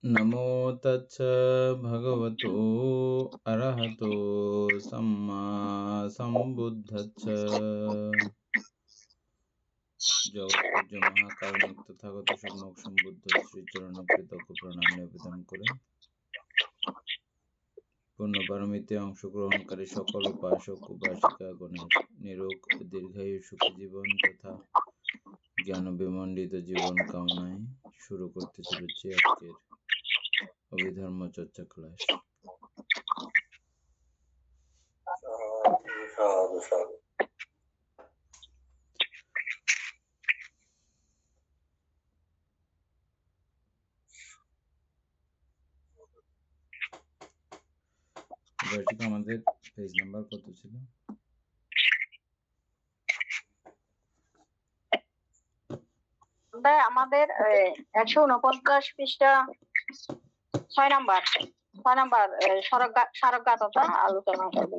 नमो तच्च भगवतो अरहतो सम्मा सम्बुद्धच्च জগৎপূজ্য মহাকারণিক তথাগত সম্যক সম্বুদ্ধ শ্রীচরণ কৃতজ্ঞ প্রণাম নিবেদন করে পূর্ণপারমিতে অংশগ্রহণকারী সকল উপাসক উপাসিকাগণের নিরোগ দীর্ঘায়ু সুখী জীবন তথা জ্ঞান বিমণ্ডিত জীবন কামনায় শুরু করতে চলেছি আজকের অভিধর্ম চর্চা ক্লাস। আমাদের পেজ নাম্বার কত ছিল? আমাদের 149 পৃষ্ঠা 6 নাম্বার স্মারকগাথা আলোচনা করব।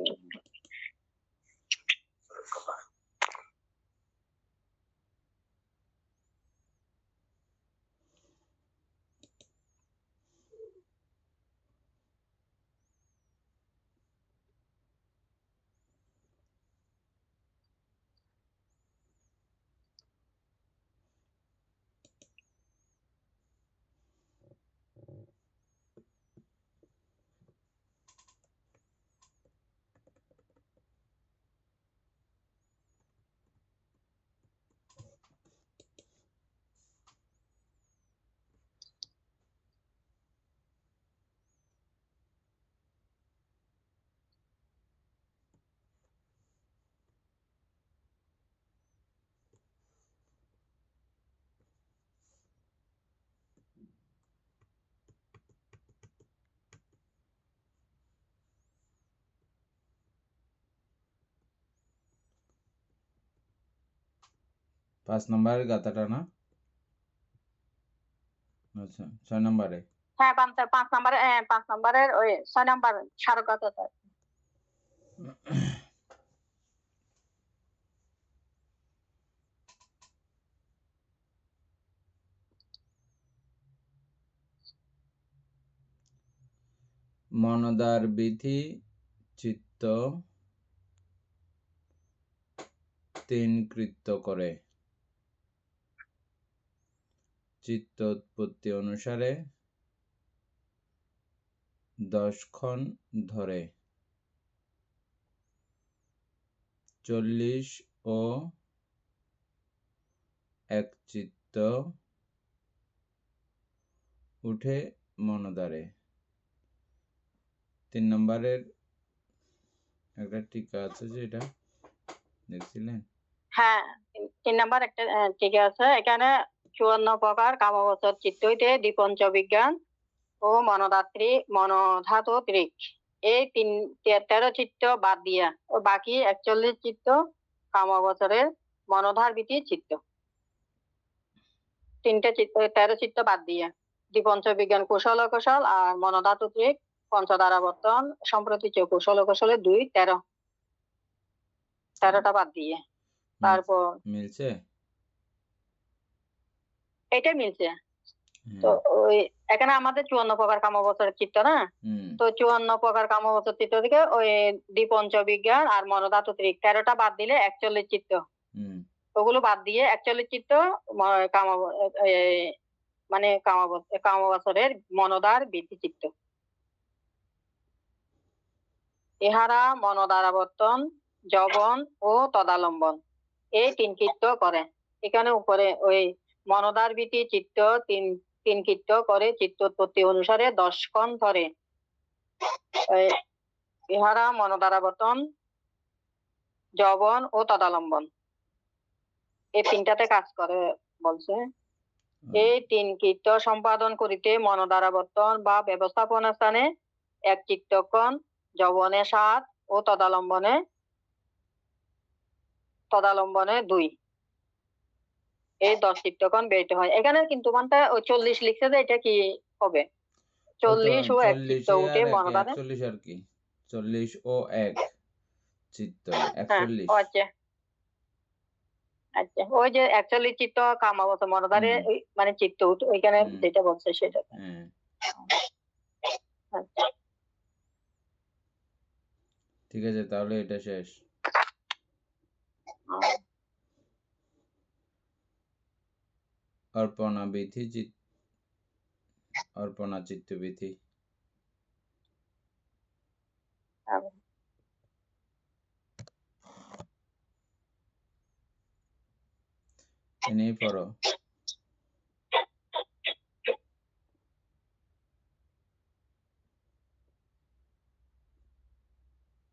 5 নম্বরের গাথাটা না? আচ্ছা 6 নম্বরে। হ্যাঁ 5 নম্বরে 5 নম্বরের ওই 6 নম্বর স্মারকগাথা। মনদার বিধি চিত্ত 3 কৃত্য করে চিত্ত উৎপত্তি অনুসারে 10 ক্ষণ ধরে 40 ও 1 চিত্ত উঠে মনদারে। 3 নম্বরের একটা টিকা আছে যে এটা দেখছিলেন? হ্যাঁ 3 নম্বর একটা টিকা আছে। এখানে 54 প্রকার কামগোচর চিত্ত হইতে দ্বিপঞ্চ বিজ্ঞান ও মনোধাতু ত্রিক এই 13 চিত্ত বাদ দিয়া ও বাকি 41 চিত্ত কামগোচরের মনোধার ভীতি চিত্ত। 13 চিত্ত বাদ দিয়ে দ্বিপঞ্চ বিজ্ঞান কুশল অকুশল আর মনোধাতু ত্রিক পঞ্চদ্বারাবর্তন সম্প্রতি কুশল অকুশলের 2 13টা বাদ দিয়ে তারপর মিলছে, এটা মিলছে। তো ওই এখানে আমাদের 54 প্রকার কামগোচরের চিত্ত না, তো 54 প্রকার কামগোচর চিত্ত থেকে ওই দ্বিপঞ্চ বিজ্ঞান আর মনোধাতু ত্রিক 13টা বাদ দিলে 41 চিত্ত। ওগুলো বাদ দিয়ে 41 চিত্ত মানে কামগোচরের মনোদার বৃদ্ধি চিত্ত। ইহারা মনোদ্বারাবর্তন, যবন ও তদালম্বন এই 3 কৃত্য করে। এখানে উপরে ওই মনোদার বৃত্তি চিত্ত 3 কৃত্য করে চিত্ত উৎপত্তি অনুসারে 10 ক্ষণ ধরে ইহারা মনোদ্বারাবর্তন, যবন ও তদালম্বন এই 3টাতে কাজ করে বলছে। এই 3 কৃত্য সম্পাদন করিতে মনোদ্বারাবর্তন বা ব্যবস্থাপনা স্থানে 1 চিত্তক্ষণ, যবনে 7 ও তদালম্বনে 2 এই 10 চিত্তক্ষণ ব্যয়িত হয়। এখানে কিন্তু মানটা 40 লিখছে যে এটা কি হবে? 40 ও 1 চিত্ত উঠে মনোদারে 40 আর কি 40 ও 1 চিত্ত 41। আচ্ছা আচ্ছা, ওই যে 41 চিত্ত কামাবত মনোদারে মানে চিত্ত ওইখানে যেটা বলছে সেটা। আচ্ছা। ঠিক আছে, তাহলে এটা শেষ। অর্পণা চিত্তবিধি। এনেই পড়ো।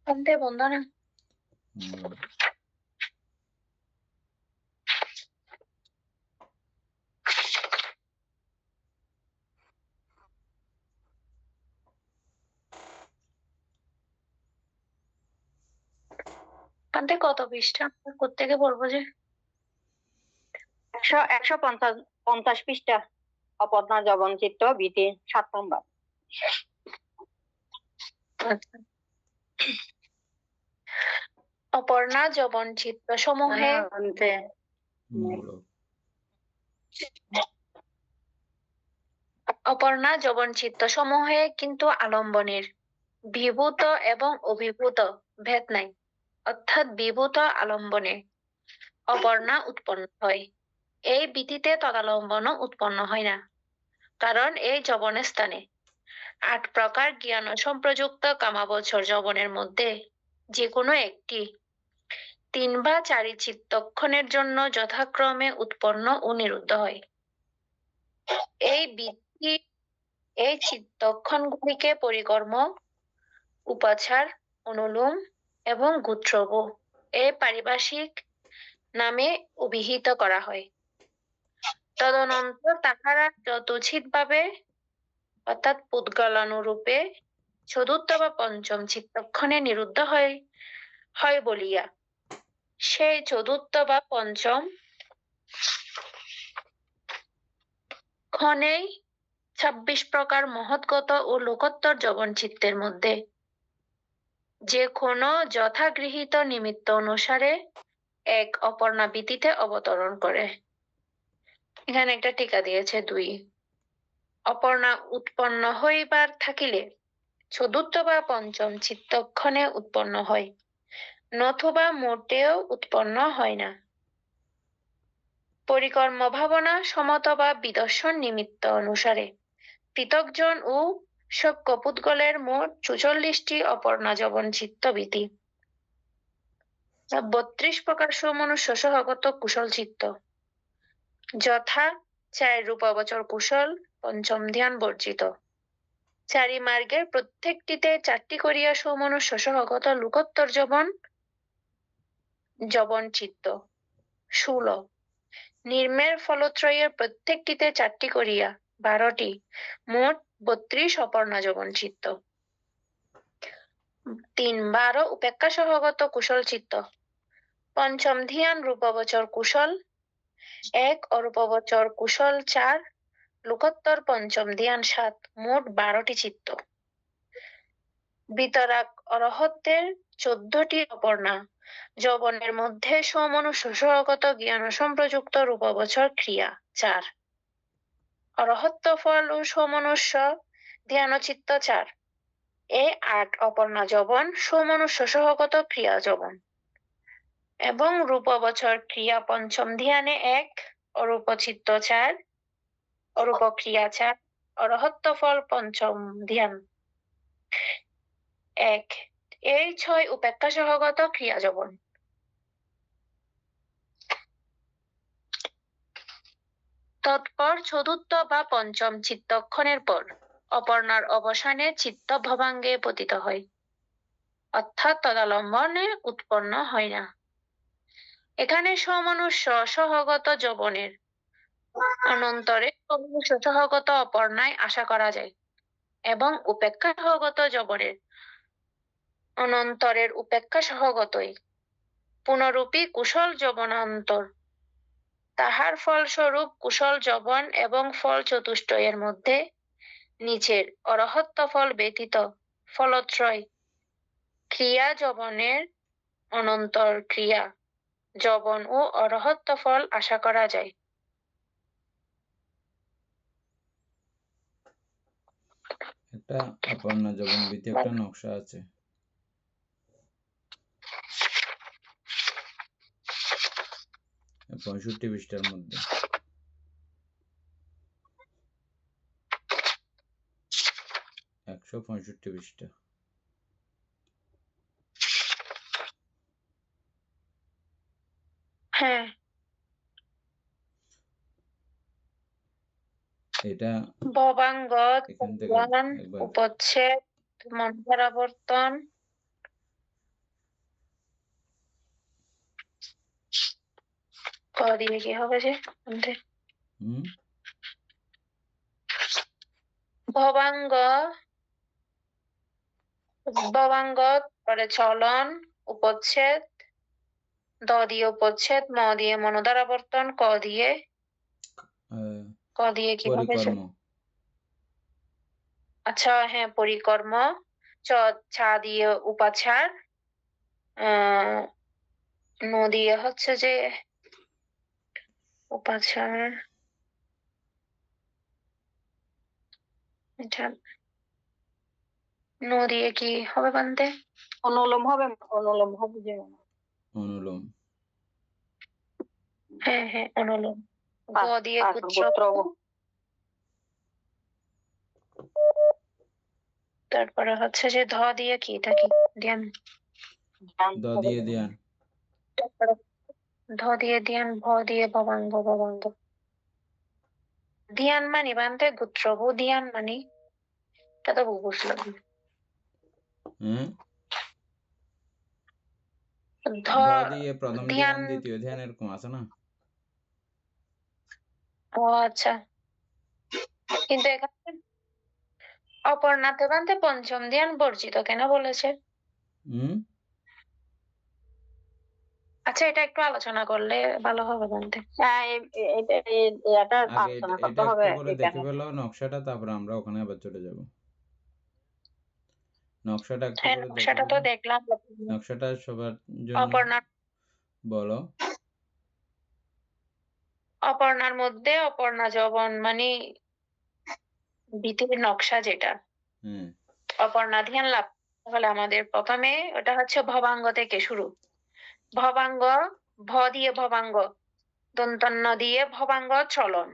అంతే বন্ধনা। আন্তে কত পৃষ্ঠা কোত্থেকে বলবো যে? 150 পৃষ্ঠা। অপর্ণা জবন চিত্ত বিধি 7 নম্বর। আচ্ছা। অপর্ণা যবন চিত্ত সমূহে অপর্ণা যবন চিত্ত সমূহে কিন্তু আলম্বনের বিভূত এবং অভিভূত ভেদ নাই, অর্থাৎ বিভূত আলম্বনে অপর্ণা উৎপন্ন হয়। এই বিধিতে তদালম্বনও উৎপন্ন হয় না, কারণ এই যবনের স্থানে 8 প্রকার জ্ঞান সম্প্রযুক্ত কামাবচর যবনের মধ্যে যে কোনো একটি 3 বা 4 চিত্তক্ষণের জন্য যথাক্রমে উৎপন্ন ও নিরুদ্ধ হয়। এই বিধি এই চিত্তক্ষণগুলিকে পরিকর্ম, উপাচার, অনুলোম এবং গোত্রব এই পারিভাষিক নামে অভিহিত করা হয়। তদনন্তর তাহারা যথোচিতভাবে অর্থাৎ পুদ্গলানুরূপে চতুর্থ বা পঞ্চম চিত্তক্ষণে নিরুদ্ধ হয় বলিয়া সেই চতুর্থ বা পঞ্চম ক্ষণেই 26 প্রকার মহৎগত ও লোকোত্তর যবন চিত্তের মধ্যে যে কোনো যথাগৃহীত নিমিত্ত অনুসারে এক অপর্ণা বিধিতে অবতরণ করে। এখানে একটা টিকা দিয়েছে 2। অপর্ণা উৎপন্ন হইবার থাকিলে চতুর্থ বা পঞ্চম চিত্তক্ষণে উৎপন্ন হয়, নতুবা মোটেও উৎপন্ন হয় না। পরিকর্ম ভাবনা সমত বা বিদর্শন নিমিত্ত অনুসারে পৃথকজন ও সব পুদ্গলের মোট 44টি অপর্ণা যবন চিত্তবিধি, 32 প্রকার সমনুষ্য সহগত কুশল চিত্ত, যথা 4 রূপাবচর কুশল, পঞ্চম ধ্যান বর্জিত। 4 মার্গের প্রত্যেকটিতে 4টি করিয়া সমনুষ্য সহগত লোকোত্তর যবন চিত্ত 16, নির্মের ফলত্রয়ের প্রত্যেকটিতে 4টি করিয়া 12টি, মোট 32 অপর্ণা যবন চিত্ত। 3 12 উপেক্ষা সহগত কুশল চিত্ত, পঞ্চম ধ্যান রূপাবচর কুশল 1, অরূপাবচর কুশল 4, লোকোত্তর পঞ্চম ধ্যান 7, মোট 12টি চিত্ত। বিতরাগ অরহত্বের 14টি অপর্ণা যবনের মধ্যে সমনুষ্য সহগত জ্ঞান সম্প্রযুক্ত রূপাবচর ক্রিয়া 4, অরহত্ব ফল ও সমনুষ্য ধ্যান চিত্ত 4। এই 8 অপর্ণা যবন সমনুষ্য সহগত ক্রিয়া যবন এবং রূপাবচর ক্রিয়া পঞ্চম ধ্যানে 1, অরূপ চিত্ত 4, অরূপ ক্রিয়া 4, অরহত্ব ফল পঞ্চম ধ্যান 1। এই 6 উপেক্ষা সহগত ক্রিয়া যবন। তৎপর চতুর্থ বা পঞ্চম চিত্তক্ষণের পর অপর্ণার অবসানে চিত্ত ভবাঙ্গে পতিত হয়, অর্থাৎ তদালম্বনে উৎপন্ন হয় না। এখানে সমনুষ্য সহগত যবনের অনন্তরে সমনুষ্য সহগত অপর্ণায় আশা করা যায় এবং উপেক্ষা সহগত যবনের অনন্তরের উপেক্ষা সহগতই পুনরূপী কুশল যবনান্তর, তাহার ফলস্বরূপ কুশল যবন এবং ফল চতুষ্টয়ের মধ্যে নিচের অরহত্ব ফল ব্যতীত ফলত্রয় ক্রিয়া যবনের অনন্তর ক্রিয়া যবন ও অরহত্ব ফল আশা করা যায়। একটা অপর্ণা জবনভীতি একটা নকশা আছে। এই 65 পৃষ্ঠার মধ্যে। একশো 65 পৃষ্ঠা। হ্যাঁ, এটা ভবাঙ্গ, এখান থেকে ত্বরণ, একবার উপচ্ছেদ, মন্থরাবর্তন, ক দিয়ে কি হবে যে আমাদের? হুম ভবাঙ্গ, ভবাঙ্গ, পরে চলন, উপচ্ছেদ, দ দিয়ে উপচ্ছেদ, ম দিয়ে মনোদ্বারাবর্তন, ক দিয়ে কি হবে যে? পরিকর্ম। আচ্ছা, হ্যাঁ, পরিকর্ম, চ ছা দিয়ে উপাচার, ন দিয়ে হচ্ছে যে উপাচার, এটা ন দিয়ে কি হবে বানতে? অনুলোম হবে, অনুলোম হবে যে। অনুলোম। হ্যাঁ হ্যাঁ, অনুলোম। গ দিয়ে গোত্র। গোত্র, তারপরে হচ্ছে যে ধ দিয়ে কি, এটা কি? ধ্যান। দ দিয়ে ধ্যান। তারপরে ধ দিয়ে ধ্যান, ভ দিয়ে ভবাঙ্গ, ভবাঙ্গ। ধ্যান মানে বানতে গোত্রভূ ধ্যান মানে, এটা তো বুঝলাম। হ্যাঁ, ধ দ দিয়ে প্রথম ধ্যান, দ্বিতীয় ধ্যান এরকম আছে না? ও আচ্ছা, কিন্তু এখানে অপর্ণাতে বানতে পঞ্চম ধ্যান বর্জিত কেন বলেছে? আচ্ছা, এটা একটু আলোচনা করলে ভালো হবে জানতে। হ্যাঁ, এটা আগে আলোচনা এটা করতে একটু হবে করে এখানে। দেখে ফেলো নকশাটা, তারপরে আমরা ওখানে আবার চলে যাব। নকশাটা একটু হ্যাঁ, করে দেখে নকশাটা তো ফেলো। দেখলাম। নকশাটা সবার জন্য অপর্ণার বলো। অপর্ণার মধ্যে অপর্ণা যবন মানে ভিতরের নকশা যেটা, হ্যাঁ, অপর্ণা ধ্যান লাভ, তাহলে আমাদের প্রথমে ওটা হচ্ছে ভবাঙ্গ থেকে শুরু। ভবাঙ্গ, ভ দিয়ে ভবাঙ্গ, দন্তন্য দিয়ে ভবাঙ্গ চলন,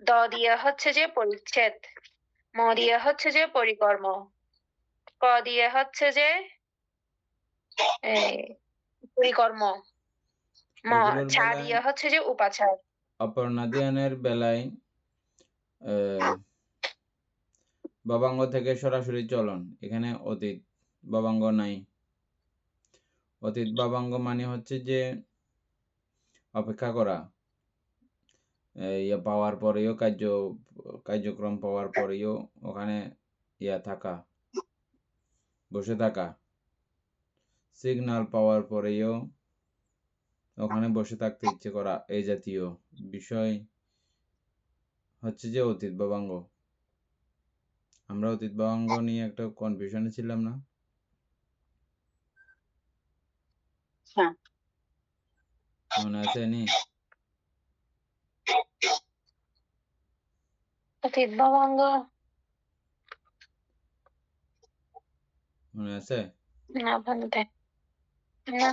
দ দিয়ে হচ্ছে যে পরিচ্ছেদ, ম দিয়ে হচ্ছে যে পরিকর্ম, ক দিয়ে হচ্ছে যে এই পরিকর্ম, এগুলোর ছা বেলায় দিয়ে হচ্ছে যে উপাচার। অপর্ণা ধ্যানের বেলায় ভবাঙ্গ থেকে সরাসরি চলন, এখানে অতীত ভবাঙ্গ নাই। অতীত ভবাঙ্গ মানে হচ্ছে যে অপেক্ষা করা, পাওয়ার পরেও কার্যক্রম পাওয়ার পরেও ওখানে থাকা, বসে থাকা, সিগন্যাল পাওয়ার পরেও ওখানে বসে থাকতে ইচ্ছে করা, এই জাতীয় বিষয় হচ্ছে যে অতীত ভবাঙ্গ। আমরা অতীত ভবাঙ্গ নিয়ে একটা কনফিউশনে ছিলাম না? হ্যাঁ, মনে আছে নি? অতীত ভবাঙ্গ মনে আছে? না বলতে না।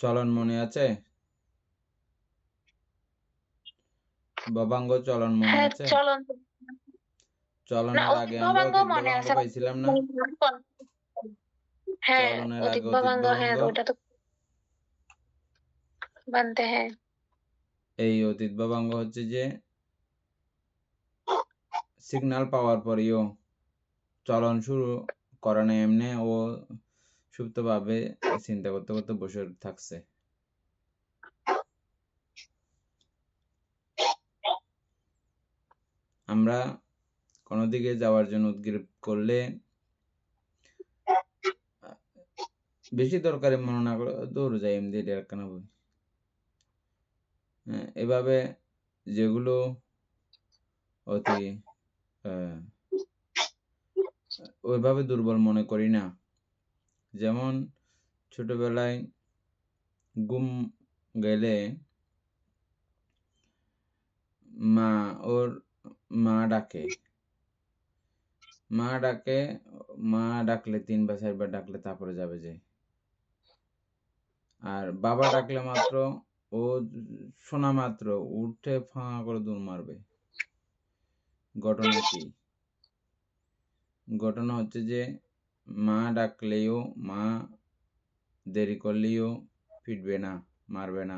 চলন মনে আছে? ভবাঙ্গ চলন মনে হ্যাঁ, আছে? চলন। না, চলনের অতীত আগে আমরা ভবাঙ্গ অতীত মনে ভবাঙ্গ আছে। পাইছিলাম না? হ্যাঁ, চলনের অতীত আগে অতীত ভবাঙ্গ, হ্যাঁ, ভবাঙ্গ। তো ওটা তো বানতে। হ্যাঁ, এই অতীত ভবাঙ্গ হচ্ছে যে সিগন্যাল পাওয়ার পরেও চলন শুরু করে না, এমনি ও সুপ্তভাবে চিন্তা করতে করতে বসে থাকছে। আমরা কোনো দিকে যাওয়ার জন্য উদ্গ্রীব করলে বেশি দরকারি মনে না করে দৌড়ে যায়, এমনি এটা একখানা বই। হ্যাঁ, এভাবে যেগুলো অতি ওইভাবে দুর্বল মনে করি না। যেমন ছোটবেলায় ঘুম গেলে মা ওর মা ডাকে, মা ডাকলে 3 বা 4 বার ডাকলে তারপরে যাবে যে। আর বাবা ডাকলে মাত্র ও শোনা মাত্র উঠে ফাঁ করে দৌড় মারবে। ঘটনা কি? ঘটনা হচ্ছে যে মা ডাকলেও, মা দেরি করলেও পিটবে না, মারবে না।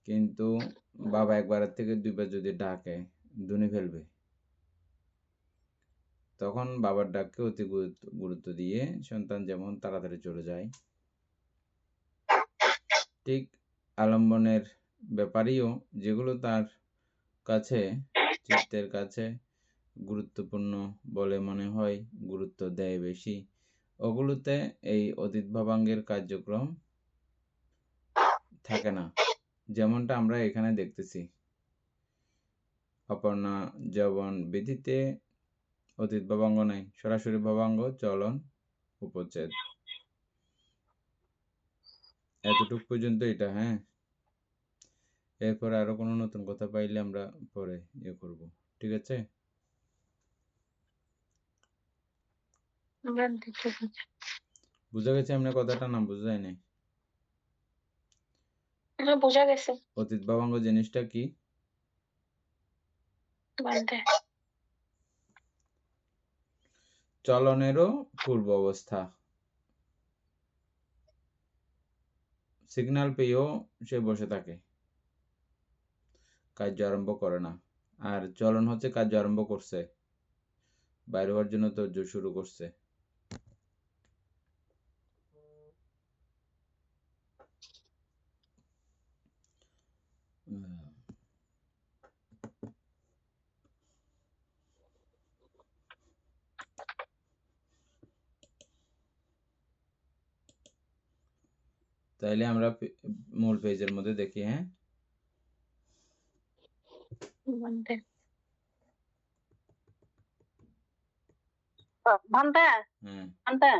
কিন্তু বাবা একবারের থেকে 2 বার যদি ডাকে ধুনে ফেলবে। তখন বাবার ডাককে অতি গুরুত্ব দিয়ে সন্তান যেমন তাড়াতাড়ি চলে যায়, ঠিক আলম্বনের ব্যাপারেও যেগুলো তার কাছে, চিত্তের কাছে গুরুত্বপূর্ণ বলে মনে হয়, গুরুত্ব দেয় বেশি, ওগুলোতে এই অতীত ভাবাঙ্গের কার্যক্রম থাকে না। যেমনটা আমরা এখানে দেখতেছি। অপর্ণা যৌবন বিধিতে অতীত ভাবাঙ্গ নাই, সরাসরি ভাবাঙ্গ, চলন, উপচ্ছেদ। এতটুক পর্যন্ত এটা, হ্যাঁ। এরপরে আরো কোনো নতুন কথা পাইলে আমরা পরে করব, ঠিক আছে? বুঝা গেছে এমনি কথাটা? না বুঝা যায় নাই? বোঝা গেছে। অতীত ভাবাঙ্গ জিনিসটা কি? চলনেরও পূর্ব অবস্থা। সিগন্যাল পেয়েও সে বসে থাকে, কার্য আরম্ভ করে না। আর চলন হচ্ছে কার্য আরম্ভ করছে, বাইরে হওয়ার জন্য তোড়জোড় শুরু করছে। তাইলে আমরা মূল পেজের মধ্যে দেখি, হ্যাঁ। ভান্তে হ্যাঁ, ভান্তে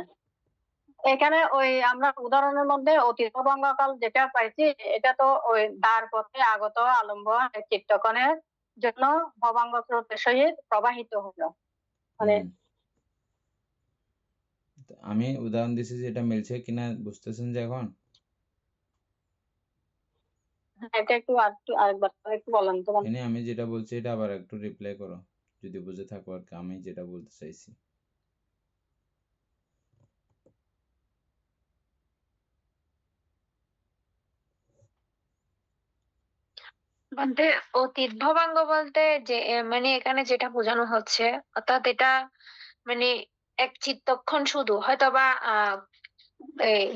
এখানে ওই আমরা উদাহরণের মধ্যে অতীত ভঙ্গকাল যেটা পাইছি, এটা তো ওই দ্বার পথে আগত আলম্বন চিত্তকণের জন্য ভবাঙ্গ স্রোতের সহিত প্রবাহিত হলো। মানে আমি উদাহরণ দিছি যে এটা মিলছে কিনা বুঝতেছেন যে এখন? এটা একটু আরেকবার একটু বলেন তো। এনে আমি যেটা বলছি এটা আবার একটু রিপ্লাই করো যদি বুঝে থাকো আর কি আমি যেটা বলতে চাইছি। বলতে অতীত ভবাঙ্গ বলতে যে মানে এখানে যেটা বোঝানো হচ্ছে, অর্থাৎ এটা মানে এক চিত্তক্ষণ শুধু হয়তোবা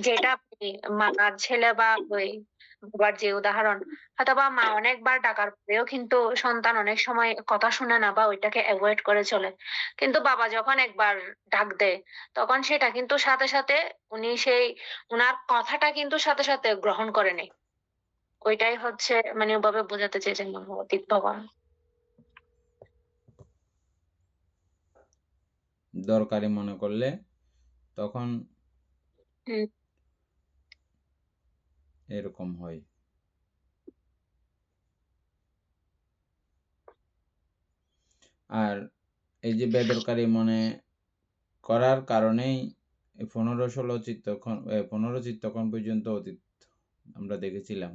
যেটা আপনি মার ছেলে বা ওই বাবার যে উদাহরণ, হয়তোবা মা অনেকবার ডাকার পরেও কিন্তু সন্তান অনেক সময় কথা শুনে না বা ওইটাকে অ্যাভয়েড করে চলে। কিন্তু বাবা যখন একবার ডাক দেয় তখন সেটা কিন্তু সাথে সাথে উনি সেই উনার কথাটা কিন্তু সাথে সাথে গ্রহণ করে নেয়। ওইটাই হচ্ছে মানে ওভাবে বোঝাতে চেয়েছেন মনে হয় অতীত ভবান। দরকারি মনে করলে তখন হুম। এরকম হয়। আর এই যে বেদরকারি মনে করার কারণেই 15-16 চিত্তক্ষণ 15 চিত্তক্ষণ পর্যন্ত অতীত আমরা দেখেছিলাম।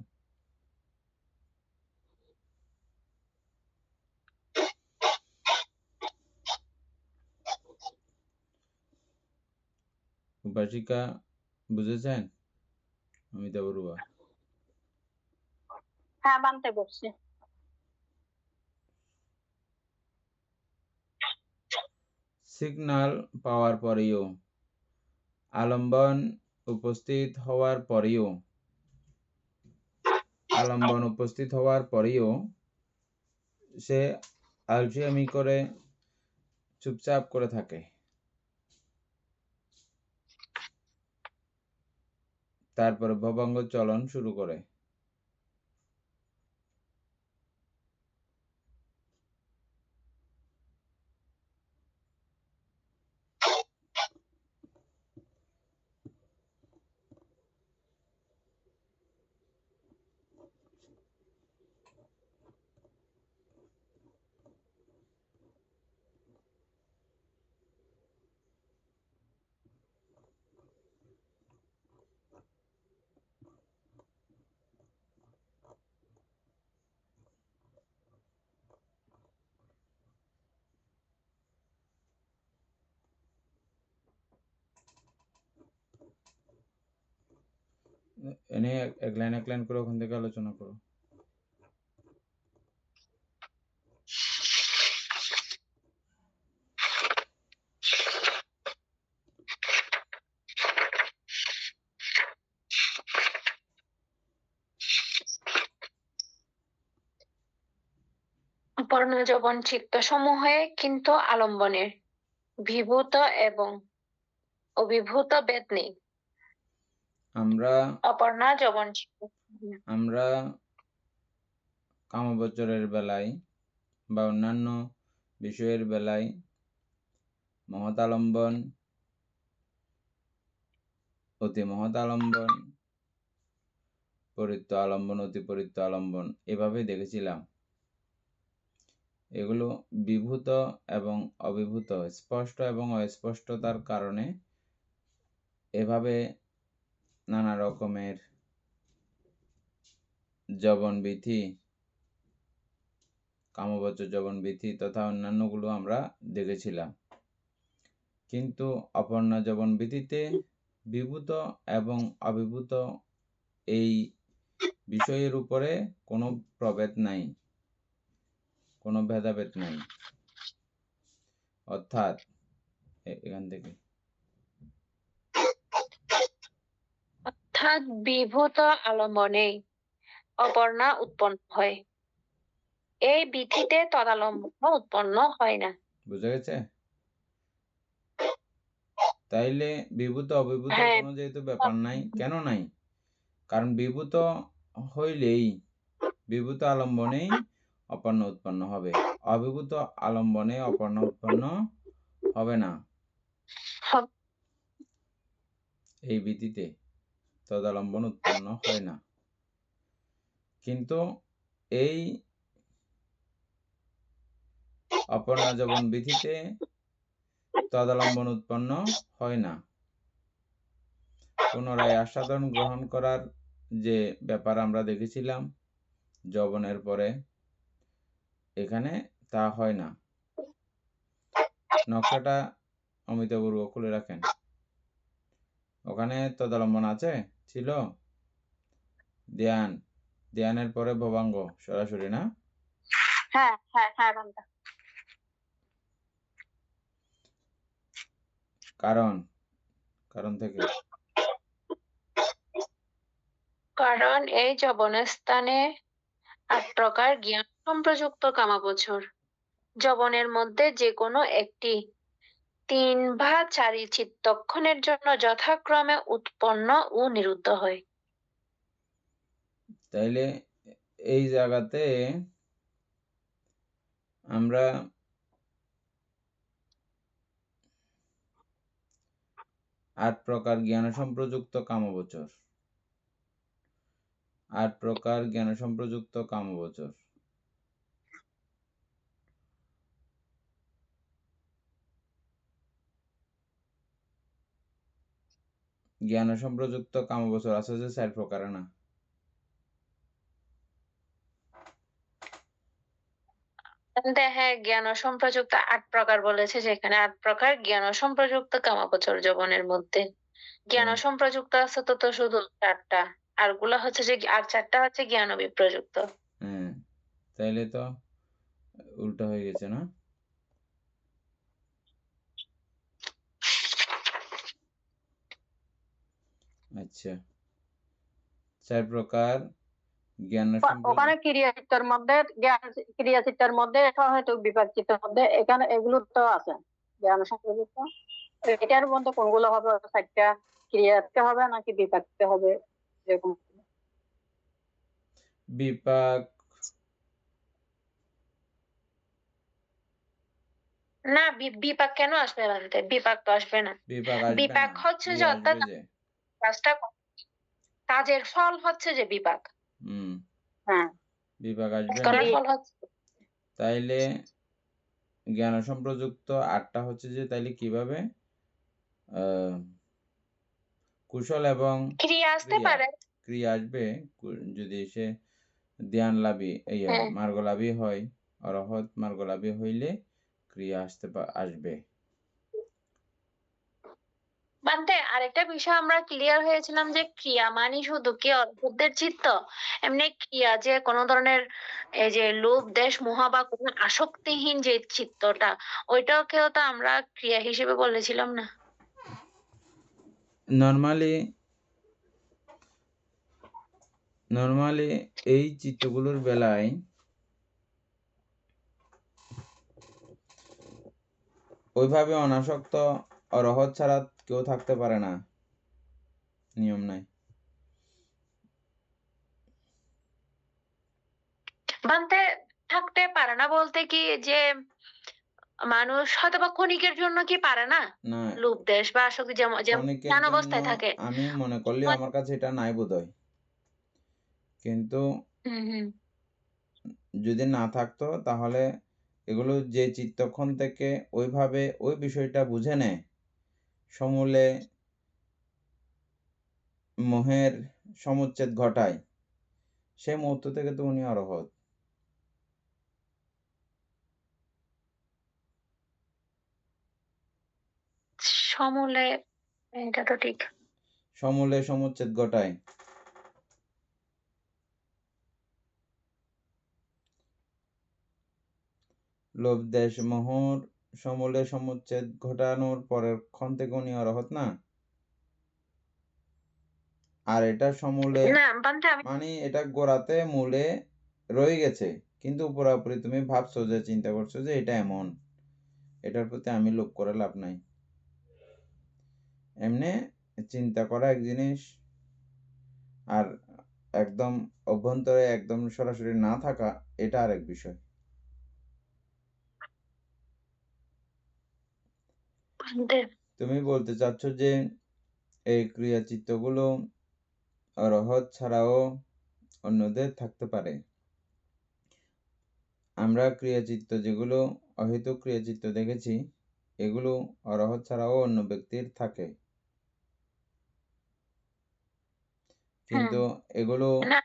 উপাসিকা বুঝেছেন? অমিতা বড়ুয়া। হ্যাঁ, মানতে বলছি। সিগন্যাল পাওয়ার পরেও, আলম্বন উপস্থিত হওয়ার পরেও সে আলসেমি করে চুপচাপ করে থাকে। তারপরে ভবাঙ্গ চলন শুরু করে। এনে এক লাইন করে ওখান থেকে আলোচনা করো। বর্ণযবন চিত্ত সমূহে কিন্তু আলম্বনের বিভূত এবং অভিভূত ভেদ নেই। আমরা অপর্ণা যবন চিত্ত আমরা কামবচরের বেলায় বা অন্যান্য বিষয়ের বেলায় মহৎ আলম্বন, অতি মহৎ আলম্বন, পরিত্য আলম্বন, অতি পরিত্য আলম্বন এভাবে দেখেছিলাম। এগুলো বিভূত এবং অবিভূত, স্পষ্ট এবং অস্পষ্টতার কারণে এভাবে নানা রকমের জবনবিধি, কামবচর জবনবিধি তথা অন্যান্যগুলো আমরা দেখেছিলাম। কিন্তু অপর্ণা জবনবিধিতে বিভূত এবং অবিভূত এই বিষয়ের উপরে কোনো প্রভেদ নাই, কোনো ভেদাভেদ নাই। অর্থাৎ এখান থেকে অর্থাৎ বিভূত আলম্বনেই অপর্ণা উৎপন্ন হয়, এই বিধিতে তদালম্বন উৎপন্ন হয় না। বুঝা গেছে? তাইলে বিভূত অবিভূত হ্যাঁ। কোনো যেহেতু ব্যাপার নাই, কেন নাই? কারণ বিভূত হইলেই, বিভূত আলম্বনেই অপর্ণা উৎপন্ন হবে, অবিভূত আলম্বনে অপর্ণা উৎপন্ন হবে না। এই বিধিতে তদালম্বন উৎপন্ন হয় না। কিন্তু এই অপর্ণা যবন বিধিতে তদালম্বন উৎপন্ন হয় না। পুনরায় আস্বাদন গ্রহণ করার যে ব্যাপার আমরা দেখেছিলাম যবনের পরে, এখানে তা হয় না। নকশাটা অমিতপূর্ব খুলে রাখেন। ওখানে তদালম্বন আছে, ছিল ধ্যান, ধ্যানের পরে ভবাঙ্গ সরাসরি না? হ্যাঁ হ্যাঁ হ্যাঁ বান্দা। কারণ থেকে কারণ এই যবনের স্থানে ৮ প্রকার জ্ঞান সম্প্রযুক্ত কামাবচর যবনের মধ্যে যে কোনো একটি ৩ বা ৪ চিত্তক্ষণের জন্য যথাক্রমে উৎপন্ন ও নিরুদ্ধ হয়। তাইলে এই জায়গাতে আমরা আট প্রকার জ্ঞান সম্প্রযুক্ত কামবচর, ৮ প্রকার জ্ঞান সম্প্রযুক্ত কামবচর, জ্ঞান সম্প্রযুক্ত কামবচর আছে যে ৪ প্রকারে না? হ্যাঁ, জ্ঞান সম্প্রযুক্ত ৮ প্রকার বলেছে, যেখানে ৮ প্রকার জ্ঞান সম্প্রযুক্ত কামাবচর যবনের মধ্যে জ্ঞান সম্প্রযুক্ত আছে তো শুধু ৪টা, আর গুলা হচ্ছে যে আর ৪টা হচ্ছে জ্ঞান বিপ্রযুক্ত। হ্যাঁ, তাইলে তো উল্টা হয়ে গেছে না? আচ্ছা, ৪ প্রকার জ্ঞান ওখানে ক্রিয়া চিত্তের মধ্যে এটা হয়তো বিপাক চিত্তের মধ্যে, এখানে এগুলো তো আছে জ্ঞান সম্প্রযুক্ত। এটার মধ্যে কোনগুলো হবে? ৪টা ক্রিয়াতে হবে নাকি বিপাকতে হবে? এরকম বিপাক না, বিপাক কেন আসবে বানতে? বিপাক তো আসবে না। বিপাক আসবে বিপাক না, হচ্ছে যে আসবে অর্থাৎ যে কাজটা, কাজের ফল হচ্ছে যে বিপাক। হ্যাঁ, বিপাক আসবে না। করার ফল হচ্ছে। তাইলে জ্ঞান সম্প্রযুক্ত ৮টা হচ্ছে যে, তাইলে কিভাবে কুশল এবং ক্রিয়া আসতে পারে। ক্রিয়া আসবে যদি সে ধ্যান লাভী হ্যাঁ। মার্গলাভী হয়, অরহৎ মার্গলাভী হইলে ক্রিয়া আসবে। বান্তে আরেকটা বিষয় আমরা ক্লিয়ার হয়েছিলাম যে ক্রিয়া মানে শুধু কি অদ্ভুতের চিত্ত, এমনি ক্রিয়া যে কোনো ধরনের এই যে লোভ দেশ মোহ বা কোনো আসক্তিহীন যে চিত্তটা, ওইটাকেও তো আমরা ক্রিয়া হিসেবে বলেছিলাম না? নরমালি এই চিত্তগুলোর বেলায় ওইভাবে অনাসক্ত অরহৎ ছাড়া কেউ থাকতে পারে না, নিয়ম নাই। বান্তে থাকতে পারে না বলতে কি যে মানুষ হয়তো বা ক্ষণিকের জন্য কি পারে না না, লোভ দেশ বা আসক্তি, যেমন যেমন ক্ষণিকের জ্ঞান জন্য অবস্থায় থাকে। আমি মনে করলেও আমার কাছে এটা নাই বোধহয়, কিন্তু হুম হুম যদি না থাকতো তাহলে এগুলো যে চিত্তক্ষণ থেকে ওইভাবে ওই বিষয়টা বুঝে নেয়, সমূলে মোহের সমুচ্ছেদ ঘটায়, সে মুহূর্ত থেকে তো উনি অরহৎ। সমূলে, এটা তো ঠিক। সমূলে সমুচ্ছেদ ঘটায়। লোভ দেশ মোহর সমূলে সমুচ্ছেদ ঘটানোর পরের ক্ষণ থেকে উনি অরহৎ না। আর এটা সমূলে না বান্তে আমি মানে এটা গোড়াতে মূলে রয়ে গেছে, কিন্তু পুরোপুরি তুমি ভাবছো যে চিন্তা করছো যে এটা এমন, এটার প্রতি আমি লোভ করে লাভ নাই। এমনি চিন্তা করা এক জিনিস, আর একদম অভ্যন্তরে একদম সরাসরি না থাকা এটা আরেক বিষয়। বান্তে তুমি বলতে চাচ্ছ যে এই ক্রিয়াচিত্তগুলো অরহৎ ছাড়াও অন্যদের থাকতে পারে। আমরা ক্রিয়াচিত্ত যেগুলো অহেতুক ক্রিয়াচিত্ত দেখেছি, এগুলো অরহৎ ছাড়াও অন্য ব্যক্তির থাকে, হুম কিন্তু এগুলো না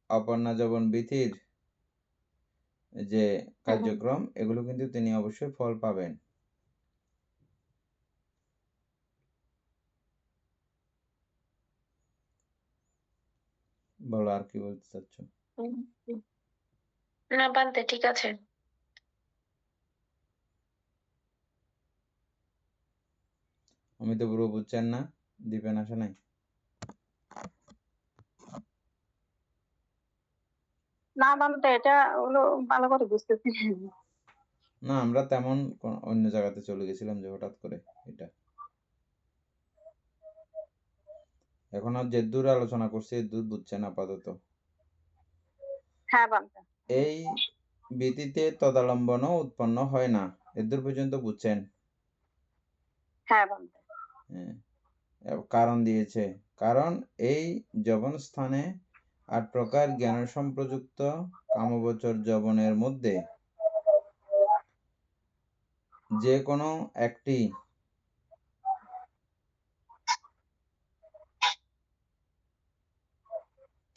অপর্ণা যবন বিধির যে হুম, কার্যক্রম, এগুলো কিন্তু তিনি অবশ্যই ফল পাবেন। বলো আর কি বলতে চাচ্ছ? হুম, হুম। না বান্তে ঠিক আছে। অমিত পুরো বুঝছেন না? দীপেন আসে নাই? না বান্তে এটা হলো ভালো করে বুঝতেছি না। না, আমরা তেমন অন্য জায়গাতে চলে গেছিলাম যে হঠাৎ করে এটা। এখন আর যে দূর আলোচনা করছি এর দূর বুঝছেন আপাতত। হ্যাঁ বান্তে। এই ব্যতীতে তদালম্বনও উৎপন্ন হয় না, এদূর পর্যন্ত বুঝছেন? হ্যাঁ বান্তে। হ্যাঁ, কারণ দিয়েছে। কারণ এই যবন স্থানে ৮ প্রকার জ্ঞান সম্প্রযুক্ত কামগোচর যবনের মধ্যে যে কোনো একটি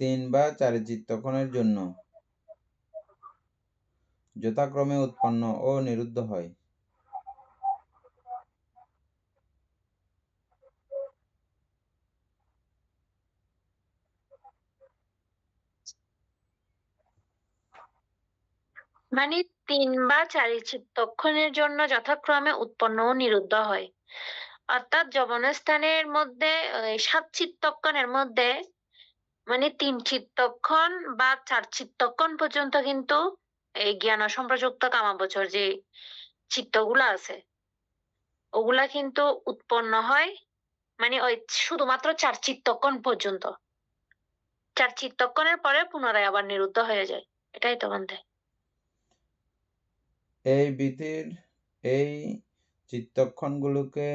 তিন বা চারি চিত্তক্ষণের জন্য যথাক্রমে উৎপন্ন ও নিরুদ্ধ হয়। মানে ৩ বা ৪ চিত্তক্ষণের জন্য যথাক্রমে উৎপন্ন ও নিরুদ্ধ হয়। অর্থাৎ যবনস্থানের মধ্যে ৭ চিত্তক্ষণের মধ্যে মানে ৩ চিত্তক্ষণ বা ৪ চিত্তক্ষণ পর্যন্ত কিন্তু এই জ্ঞান সম্প্রযুক্ত কামাবচর যে চিত্তগুলা আছে, ওগুলা কিন্তু উৎপন্ন হয়। মানে ওই শুধুমাত্র ৪ চিত্তক্ষণ পর্যন্ত। ৪ চিত্তক্ষণের পরে পুনরায় আবার নিরুদ্ধ হয়ে যায়। এটাই তো বন্ধে। এই বিধির এই চিত্তক্ষণগুলোকে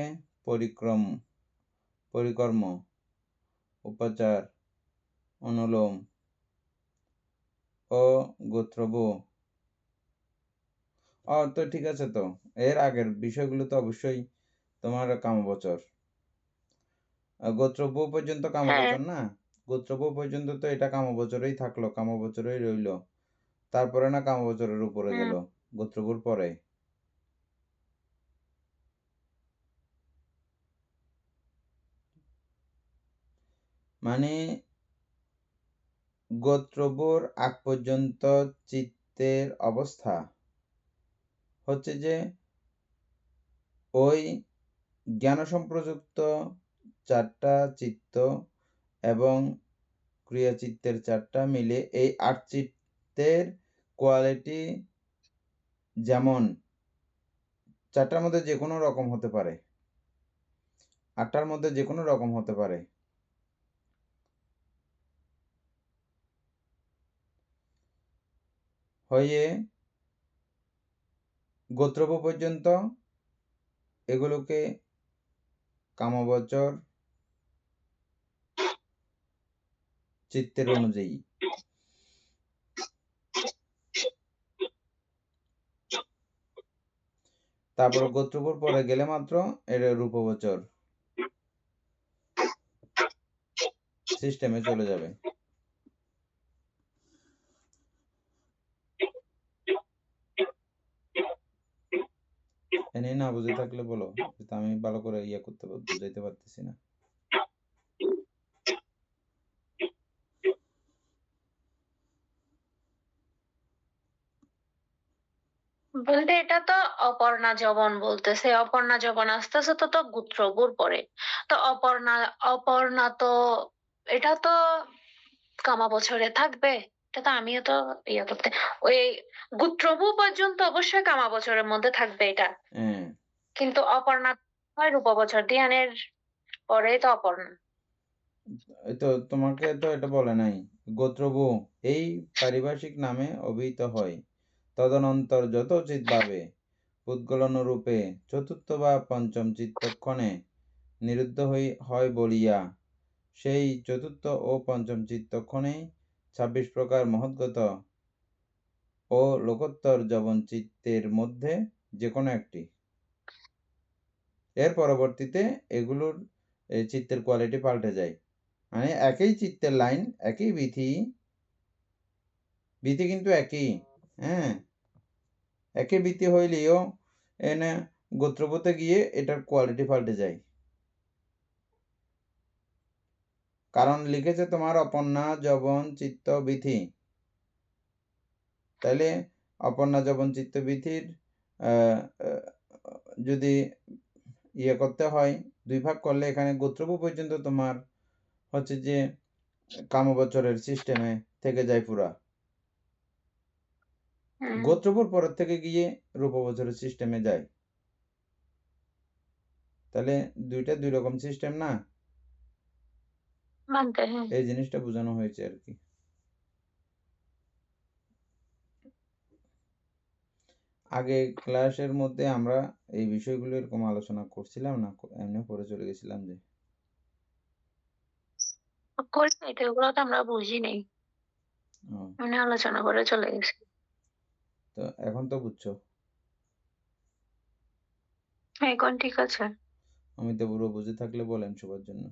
পরিকর্ম, উপাচার, অনুলোম ও গোত্রবু। তো ঠিক আছে, তো এর আগের বিষয়গুলো তো অবশ্যই তোমার কামবচর। গোত্রবু পর্যন্ত হ্যাঁ কামবচর না? গোত্রবু পর্যন্ত তো এটা কামবচরেই থাকলো, কামবচরেই রইল। তারপরে না কামবচরের উপরে হুম গেল, গোত্রবুর পরে। মানে গোত্রবোর আগ পর্যন্ত চিত্তের অবস্থা হচ্ছে যে ওই জ্ঞান সম্প্রযুক্ত 4টা চিত্ত এবং ক্রিয়া চিত্তের 4টা মিলে এই 8 চিত্তের কোয়ালিটি যেমন 4টার মধ্যে যে কোনো রকম হতে পারে, 8টার মধ্যে যে কোনো রকম হতে পারে। হয়ে গোত্রব পর্যন্ত এগুলোকে কামবচর চিত্তের অনুযায়ী, তারপর গোত্রপুর পরে গেলে মাত্র এটা রূপবচর সিস্টেমে চলে যাবে। এনে না বুঝে থাকলে বলো, আমি ভালো করে বুঝাইতে পারতেছি না। বলতে এটা তো অপর্ণা যবন বলতেছে, অপর্ণা যবন আস্তে আস্তে তো গোত্রগুর পরে। তো অপর্ণা তো এটা তো কামা বছরে থাকবে। এটা তো আমিও তো ইয়ে করতে, ওই গোত্রভূ পর্যন্ত অবশ্যই কামা বছরের মধ্যে থাকবে এটা। হ্যাঁ, কিন্তু অপর্ণা হয় রূপ বছর ধ্যানের পরেই তো অপর্ণা। তো তোমাকে তো এটা বলে নাই। গোত্রভূ এই পারিভাষিক নামে অভিহিত হয় তদনন্তর যথোচিত ভাবে উদ্গলনরূপে চতুর্থ বা পঞ্চম চিত্তক্ষণে নিরুদ্ধ হয় বলিয়া সেই চতুর্থ ও পঞ্চম চিত্তক্ষণেই 26 প্রকার মহৎগত ও লোকোত্তর যবন চিত্তের মধ্যে যে কোনো একটি। এর পরবর্তীতে এগুলোর চিত্তের কোয়ালিটি পাল্টে যায়। মানে একই চিত্তের লাইন, একই বিধি কিন্তু একই, হ্যাঁ, একই বিধি হইলেও এনে গোত্রপথে গিয়ে এটার কোয়ালিটি পাল্টে যায়। কারণ লিখেছে তোমার অপর্ণা যবন চিত্ত বিধি, তাহলে অপর্ণা যবন চিত্ত বিধির যদি ইয়ে করতে হয় 2 ভাগ করলে এখানে গোত্রভূ পর্যন্ত তোমার হচ্ছে যে কামবচরের সিস্টেমে থেকে যায় পুরা। গোত্রভূর পরের থেকে গিয়ে রূপবচরের সিস্টেমে যায়। তাহলে দুইটা 2 রকম সিস্টেম না, মানতে হ্যাঁ। এই জিনিসটা বোঝানো হয়েছে আর কি। আগে ক্লাসের মধ্যে আমরা এই বিষয়গুলো এরকম আলোচনা করছিলাম না, এমনি পরে চলে গেছিলাম যে এগুলো তো আমরা বুঝি নেই, মানে আলোচনা করে চলে গেছি। তো এখন তো বুঝছো? হ্যাঁ, এখন ঠিক আছে। আমি তো পুরো বুঝে থাকলে বলেন সবার জন্য।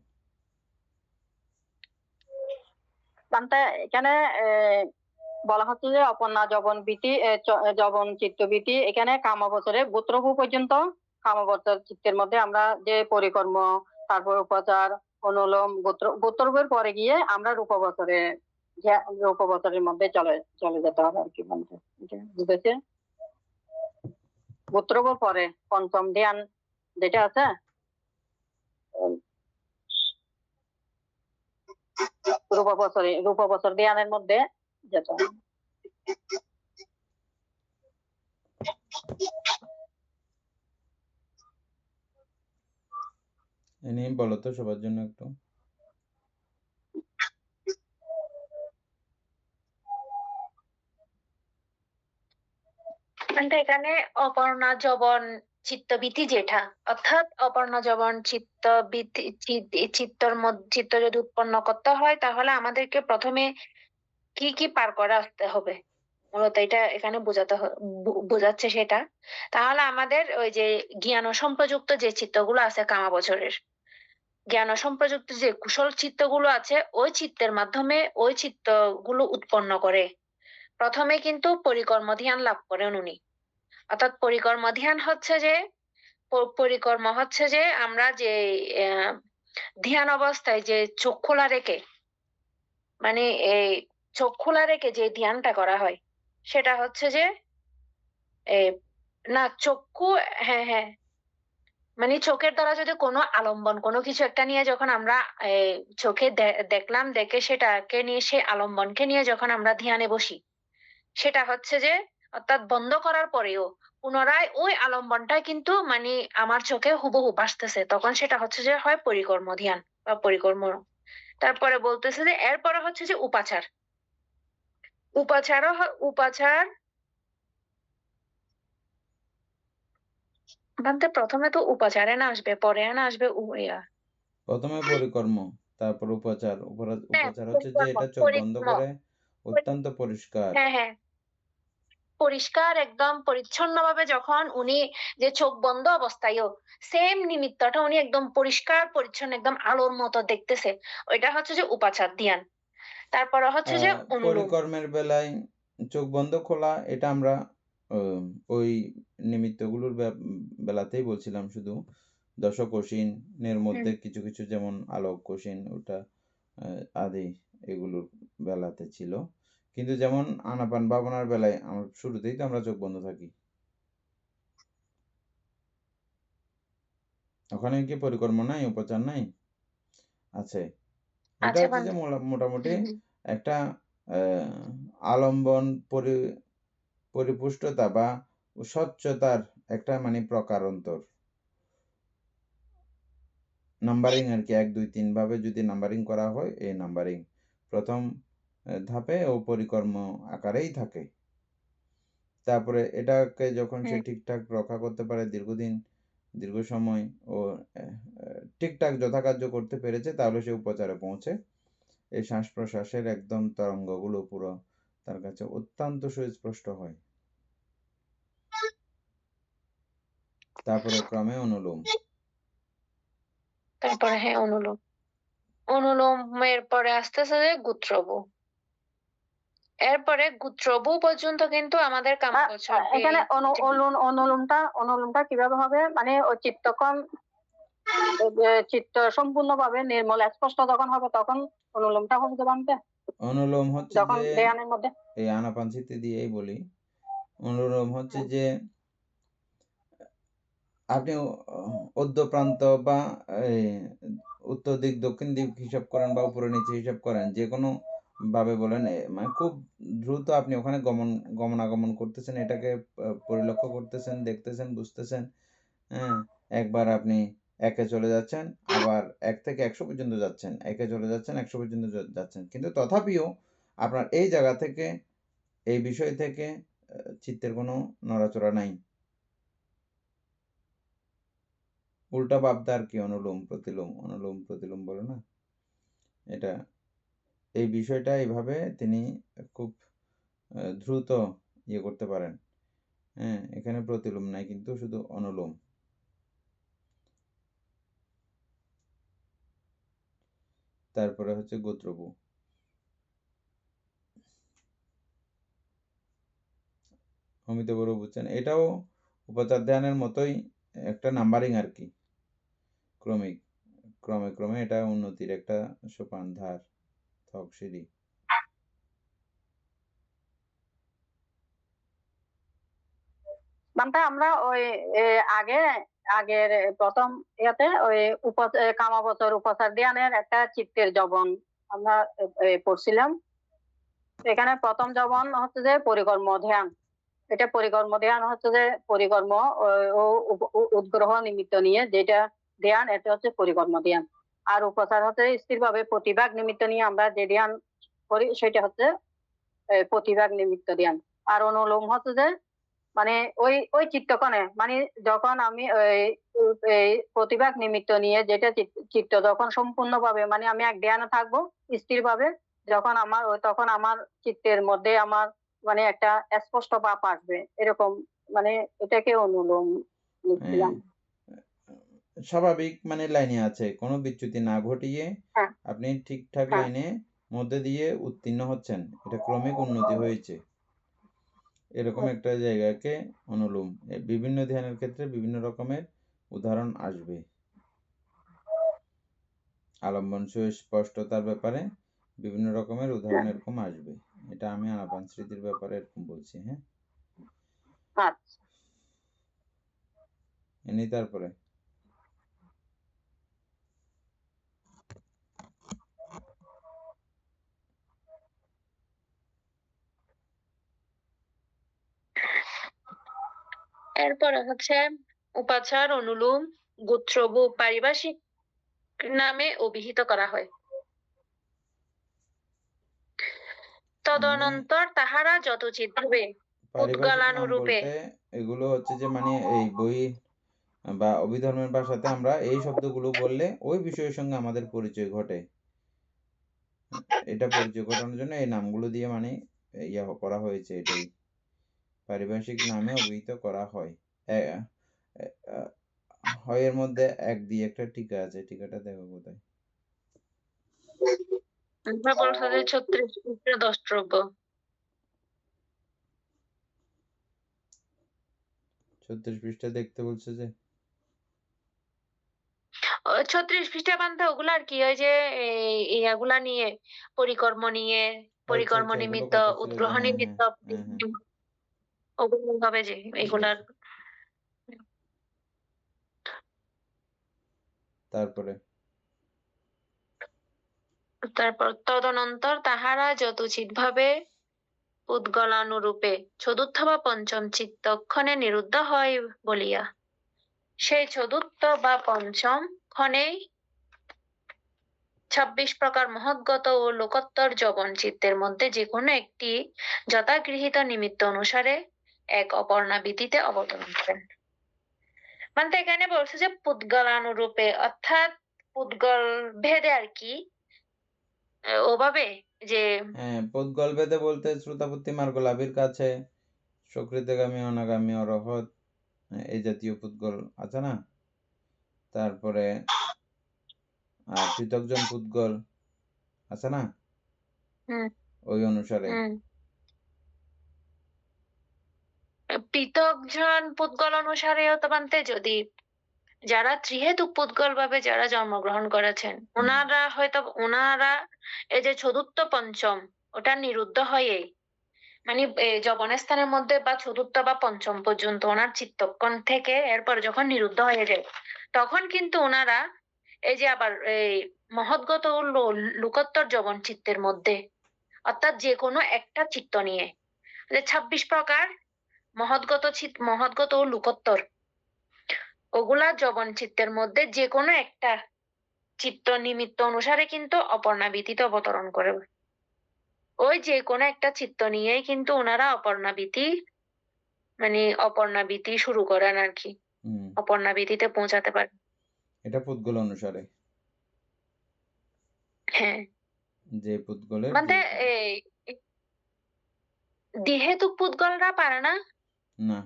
এখানে বলা হচ্ছে যে অপর্ণা যবন বীতি যবন চিত্তবীতি এখানে কামবচরে গোত্রভূ পর্যন্ত কামবচর চিত্তের মধ্যে আমরা যে পরিকর্ম, তারপর উপচার, অনুলোম, গোত্রভূর পরে গিয়ে আমরা রূপবচরের মধ্যে চলে যেতে হবে আর কি। বুঝেছে? গোত্রভূর পরে পঞ্চম ধ্যান যেটা আছে, রূপবচর ধ্যানের মধ্যে যেতে হবে। এনে বলো তো সবার জন্য একটু। এখানে অপর্ণা যবন চিত্তবীতি যেটা, অর্থাৎ অপর্ণা যবন চিত্তবীতি চিত্ত যদি উৎপন্ন করতে হয় তাহলে আমাদেরকে প্রথমে কি কি পার করে আসতে হবে, মূলত এটা এখানে বোঝাচ্ছে সেটা। তাহলে আমাদের ওই যে জ্ঞান সম্প্রযুক্ত যে চিত্তগুলো আছে কামা বছরের, জ্ঞান সম্প্রযুক্ত যে কুশল চিত্তগুলো আছে ওই চিত্তের মাধ্যমে ওই চিত্তগুলো উৎপন্ন করে প্রথমে কিন্তু পরিকর্ম ধ্যান লাভ করেন উনি। অর্থাৎ পরিকর্ম ধ্যান হচ্ছে যে আমরা যে ধ্যান অবস্থায় যে চোখ খোলা রেখে মানে এই চোখ খোলা রেখে যে ধ্যানটা করা হয় সেটা হচ্ছে যে এ না চক্ষু, হ্যাঁ হ্যাঁ, মানে চোখের দ্বারা যদি কোনো আলম্বন কোনো কিছু একটা নিয়ে যখন আমরা চোখে দেখলাম, দেখে সেটাকে নিয়ে সেই আলম্বনকে নিয়ে যখন আমরা ধ্যানে বসি, সেটা হচ্ছে যে অর্থাৎ বন্ধ করার পরেও পুনরায় ওই আলম্বনটা কিন্তু মানে আমার চোখে হুবহু ভাসতেছে, তখন সেটা হচ্ছে যে হয় পরিকর্ম ধ্যান বা পরিকর্ম। তারপরে বলতেছে যে এরপরে হচ্ছে যে উপাচার। উপাচার ভাবতে প্রথমে তো উপাচারে না আসবে, পরে না আসবে প্রথমে পরিকর্ম, তারপর উপাচার। হ্যাঁ উপাচার হচ্ছে যে পরিকর্ম এটা চোখ বন্ধ করে অত্যন্ত পরিষ্কার। হ্যাঁ হ্যাঁ, পরিষ্কার একদম পরিচ্ছন্নভাবে যখন উনি যে চোখ বন্ধ অবস্থায়ও সেম নিমিত্তটা উনি একদম পরিষ্কার পরিচ্ছন্ন একদম আলোর মতো দেখতেছে, ওইটা হচ্ছে যে উপাচার ধ্যান। তারপরে হচ্ছে যে অনুলোম। পরিকর্মের বেলায় চোখ বন্ধ খোলা, এটা আমরা ওই নিমিত্তগুলোর বেলাতেই বলছিলাম শুধু। দশকোষীনের মধ্যে কিছু কিছু, যেমন আলোক কোষীন, ওটা আদি এগুলোর বেলাতে ছিল। কিন্তু যেমন আনাপান ভাবনার বেলায় আমার শুরুতেই তো আমরা চোখ বন্ধ থাকি। ওখানে কি পরিকর্ম নাই, উপচার নাই? আছে। এটা আচ্ছা হচ্ছে যে মোটামুটি একটা আলম্বন পরিপুষ্টতা বা স্বচ্ছতার একটা মানে প্রকারান্তর। নাম্বারিং আর কি, 1 2 3 ভাবে যদি নাম্বারিং করা হয়, এই নাম্বারিং প্রথম ধাপে ও পরিকর্ম আকারেই থাকে। তারপরে এটাকে যখন সে ঠিকঠাক রক্ষা করতে পারে দীর্ঘদিন, দীর্ঘ সময় ও ঠিকঠাক যথাকার্য করতে পেরেছে, তাহলে সে উপচারে পৌঁছে। এই শ্বাস-প্রশ্বাসের একদম তরঙ্গগুলো পুরো তার কাছে অত্যন্ত সুস্পষ্ট হয়। তারপরে ক্রমে অনুলোম। তারপরে হ্যাঁ অনুলোম। অনুলোমের পরে আসতেছে যে গুত্রবু। এরপরে গুত্রবু পর্যন্ত কিন্তু আমাদের কামবছর এখানে অনুলোমটা কিভাবে হবে, মানে ওই চিত্ত সম্পূর্ণভাবে নির্মল স্পষ্ট যখন হবে তখন অনুলোমটা হবে বানতে, অনুলোম হচ্ছে যখন যে ধ্যানের মধ্যে। এই আনাপানসিতে দিয়েই বলি। অনুলোম হচ্ছে যে আপনি অদ্য প্রান্ত বা উত্তর দিক দক্ষিণ দিক হিসাব করেন বা উপরে নিচে হিসাব করেন, যে কোনো ভাবে বলেন, মানে খুব দ্রুত আপনি ওখানে গমনাগমন করতেছেন, এটাকে পরিলক্ষ্য করতেছেন, দেখতেছেন, বুঝতেছেন। হ্যাঁ, একবার আপনি 1 এ চলে যাচ্ছেন, আবার 1 থেকে 100 পর্যন্ত যাচ্ছেন, 1 এ চলে যাচ্ছেন, 100 পর্যন্ত যাচ্ছেন। কিন্তু তথাপিও আপনার এই জায়গা থেকে, এই বিষয় থেকে চিত্তের কোনো নড়াচড়া নাই। উল্টা ভাবটা আর কি, অনুলোম প্রতিলোম বলে না? এটা, এই বিষয়টা এইভাবে তিনি খুব দ্রুত ইয়ে করতে পারেন। হ্যাঁ, এখানে প্রতিলোম নাই, কিন্তু শুধু অনুলোম। তারপরে হচ্ছে গোত্রবু। অমিত বড় বুঝছেন, এটাও উপচার ধ্যানের মতোই একটা নাম্বারিং আর কি, ক্রমিক, ক্রমে ক্রমে এটা উন্নতির একটা সোপান, ধার, থক, সিঁড়ি। বানতে আমরা ওই আগে আগের প্রথম ইয়াতে ওই কামাবচর উপচার ধ্যানের একটা চিত্তের জবন আমরা পড়ছিলাম। এখানে প্রথম জবন হচ্ছে যে পরিকর্ম ধ্যান। এটা পরিকর্ম ধ্যান হচ্ছে যে পরিকর্ম ও উদ্গ্রহ নিমিত্ত নিয়ে যেটা ধ্যান, এটা হচ্ছে পরিকর্ম ধ্যান। আর উপচার হচ্ছে স্থিরভাবে প্রতিভাগ নিমিত্ত নিয়ে আমরা যে ধ্যান করি, সেটা হচ্ছে প্রতিভাগ নিমিত্ত ধ্যান। আর অনুলোম হচ্ছে যে মানে ওই ওই চিত্তকণে, মানে যখন আমি এই প্রতিভাগ নিমিত্ত নিয়ে যেটা চিত্ত যখন সম্পূর্ণভাবে মানে আমি এক ধ্যানে থাকবো স্থিরভাবে, যখন তখন আমার চিত্তের মধ্যে আমার মানে একটা স্পষ্ট ভাব আসবে, এরকম মানে এটাকে অনুলোম লিখছিলাম। স্বাভাবিক মানে লাইনে আছে, কোনো বিচ্যুতি না ঘটিয়ে হ্যাঁ আপনি ঠিকঠাক হ্যাঁ লাইনে মধ্যে দিয়ে উত্তীর্ণ হচ্ছেন, এটা ক্রমিক উন্নতি হয়েছে, এরকম একটা জায়গাকে অনুলোম। বিভিন্ন ধ্যানের ক্ষেত্রে বিভিন্ন রকমের উদাহরণ আসবে। আলম্বন সুস্পষ্টতার ব্যাপারে বিভিন্ন রকমের উদাহরণ এরকম আসবে। এটা আমি আনাপান স্মৃতির ব্যাপারে এরকম বলছি। হ্যাঁ, আচ্ছা। এনি তারপরে এরপরে হচ্ছে উপাচার, অনুলোম, গোত্রব, পারিভাষিক নামে অভিহিত করা হয়। তদনন্তর তাহারা যথোচিতভাবে পারিভাষিক নাম উদ্গলানুরূপে বলতে এগুলো হচ্ছে যে মানে এই বই বা অভিধর্মের ভাষাতে আমরা এই শব্দগুলো বললে ওই বিষয়ের সঙ্গে আমাদের পরিচয় ঘটে। এটা পরিচয় ঘটানোর জন্য এই নামগুলো দিয়ে মানে ইয়া করা হয়েছে। এটাই পারিভাষিক নামে অভিহিত করা হয়। হয় এর মধ্যে এক দিয়ে একটা টিকা আছে, টিকাটা দেখো কোথায়। বলছে যে 36 দ্রষ্টব্য। 36 পৃষ্ঠা দেখতে বলছে যে 36 পৃষ্ঠা বান্ধে ওগুলা আর কি, ওই যে ইয়াগুলা নিয়ে, পরিকর্ম নিয়ে, আচ্ছা পরিকর্ম আচ্ছা, ওগুলো নিমিত্ত, কথা ছিল যে উদ্গ্রহ হ্যাঁ হ্যাঁ নিমিত্ত, হ্যাঁ হ্যাঁ ওগুলো হবে যে ঠিক এগুলার। আছে। তারপরে তারপর তদনন্তর তাহারা যথোচিতভাবে উদ্গলানুরূপে চতুর্থ বা পঞ্চম চিত্তক্ষণে নিরুদ্ধ হয় বলিয়া সেই চতুর্থ বা পঞ্চম ক্ষণেই 26 প্রকার মহৎগত ও লোকোত্তর যবন চিত্তের মধ্যে যে কোনো একটি যথাগৃহীত নিমিত্ত অনুসারে এক অপর্ণাবৃত্তিতে অবতরণ করেন। মানে তো এখানে বলছে যে পুদ্গলানুরূপে, অর্থাৎ পুদ্গল ভেদে আর কি, ওভাবে যে হ্যাঁ, পদ্গল ভেদে বলতে শ্রোতাপত্তি মার্গ লাভের কাছে সকৃতগামী, অনাগামী, অরহৎ, এই জাতীয় পুদ্গল আছে না। তারপরে পৃথকজন পুদ্গল আছে না, হুম ওই অনুসারে। হুম পৃথকজন পুদ্গল অনুসারে হতে পারতে যদি যারা ত্রিহেতুক পুদ্গল ভাবে যারা জন্মগ্রহণ করেছেন, ওনারা এই যে চতুর্থ পঞ্চম ওটা নিরুদ্ধ হয়ে, মানে যবনের স্থানের মধ্যে বা চতুর্থ বা পঞ্চম পর্যন্ত ওনার চিত্তক্ষণ থেকে এরপর যখন নিরুদ্ধ হয়ে যায়, তখন কিন্তু ওনারা এই যে আবার এই মহৎগত ও লোকোত্তর যবন চিত্তের মধ্যে, অর্থাৎ যে কোনো একটা চিত্ত নিয়ে, যে 26 প্রকার মহৎগত ও লোকোত্তর, ওগুলা যবন চিত্তের মধ্যে যে কোনো একটা চিত্ত নিমিত্ত অনুসারে কিন্তু অপর্ণাবৃত্তিতে অবতরণ করে। ওই যে কোনো একটা চিত্ত নিয়েই কিন্তু ওনারা অপর্ণাবৃত্তি শুরু করেন আর কি, অপর্ণাবৃত্তিতে পৌঁছাতে পারে। এটা পুদ্গল অনুসারে। হ্যাঁ, যে পুদ্গলের মানে এই দ্বিহেতুক পুদ্গলরা পারে না, না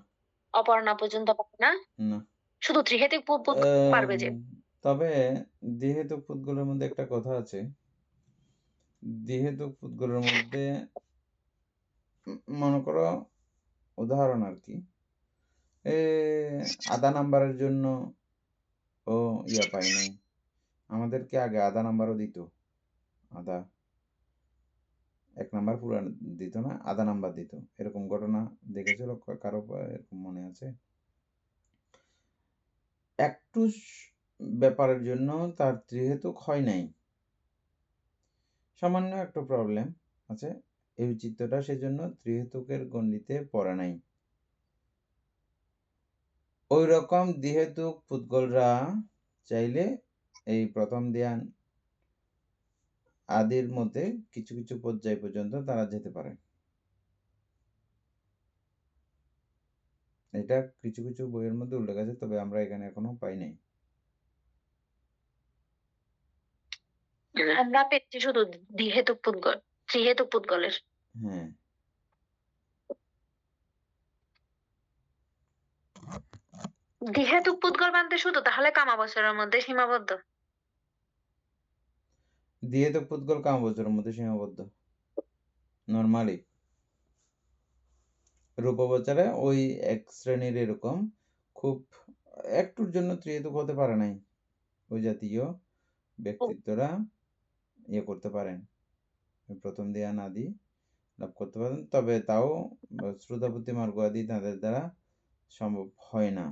অপর্ণা পর্যন্ত পারে না, না শুধু ত্রিহেতুক পুদ্গল পারবে যে। তবে দ্বিহেতুক পুদ্গলের মধ্যে একটা কথা আছে। দ্বিহেতুক পুদ্গলের মধ্যে মনে করো উদাহরণ আর কি, আধা নাম্বারের জন্য ও ইয়া পাই নাই, আমাদেরকে আগে আধা নাম্বারও দিত। আধা 1 নাম্বার পুরো দিত না, আধা নাম্বার দিত। এরকম ঘটনা দেখেছিল কারো, এরকম মনে আছে? একটু ব্যাপারের জন্য তার ত্রিহেতুক হয় নাই, সামান্য একটা প্রবলেম আছে। এই চিত্রটা সেজন্য ত্রিহেতুকের গণ্ডিতে পড়ে নাই। ওই রকম দ্বিহেতুক পুদ্গলরা চাইলে এই প্রথম ধ্যান আদির মধ্যে কিছু কিছু পর্যায় পর্যন্ত তারা যেতে পারে। এটা কিছু কিছু বইয়ের মধ্যে উল্লেখ আছে, তবে আমরা এখানে এখনো পাই নাই। আমরা পেয়েছি শুধু দ্বিহেতুক পুদ্গল, ত্রিহেতুক পুদ্গলের। হ্যাঁ, দ্বিহেতুক পুদ্গল বানতে শুধু তাহলে কামাবছরের মধ্যে সীমাবদ্ধ। দ্বিহেতুক পুদ্গল কামবছরের মধ্যে সীমাবদ্ধ নরমালি। রূপবচারে ওই এক শ্রেণীর এরকম খুব একটুর জন্য ত্রিহেতুক হতে পারে নাই, ওই জাতীয় ব্যক্তিত্বরা ইয়ে করতে পারেন, প্রথম ধ্যান আদি লাভ করতে পারেন, তবে তাও শ্রুতাপতি মার্গ আদি তাদের দ্বারা সম্ভব হয় না।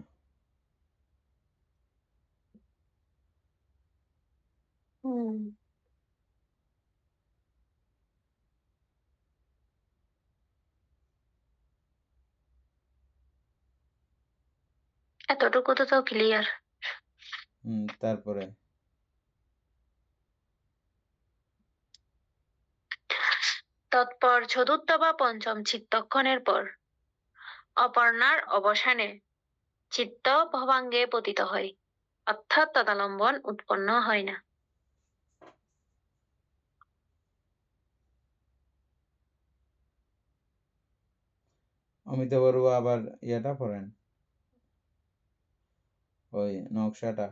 এতটুকু তো তাও ক্লিয়ার। তারপরে তৎপর চতুর্থ বা পঞ্চম চিত্তক্ষণের পর অপর্ণার অবসানে চিত্ত ভবাঙ্গে পতিত হয়, অর্থাৎ তদালম্বন উৎপন্ন হয় না। অমিতা বড়ুয়া আবার ইয়েটা পড়েন, ওই নকশাটা।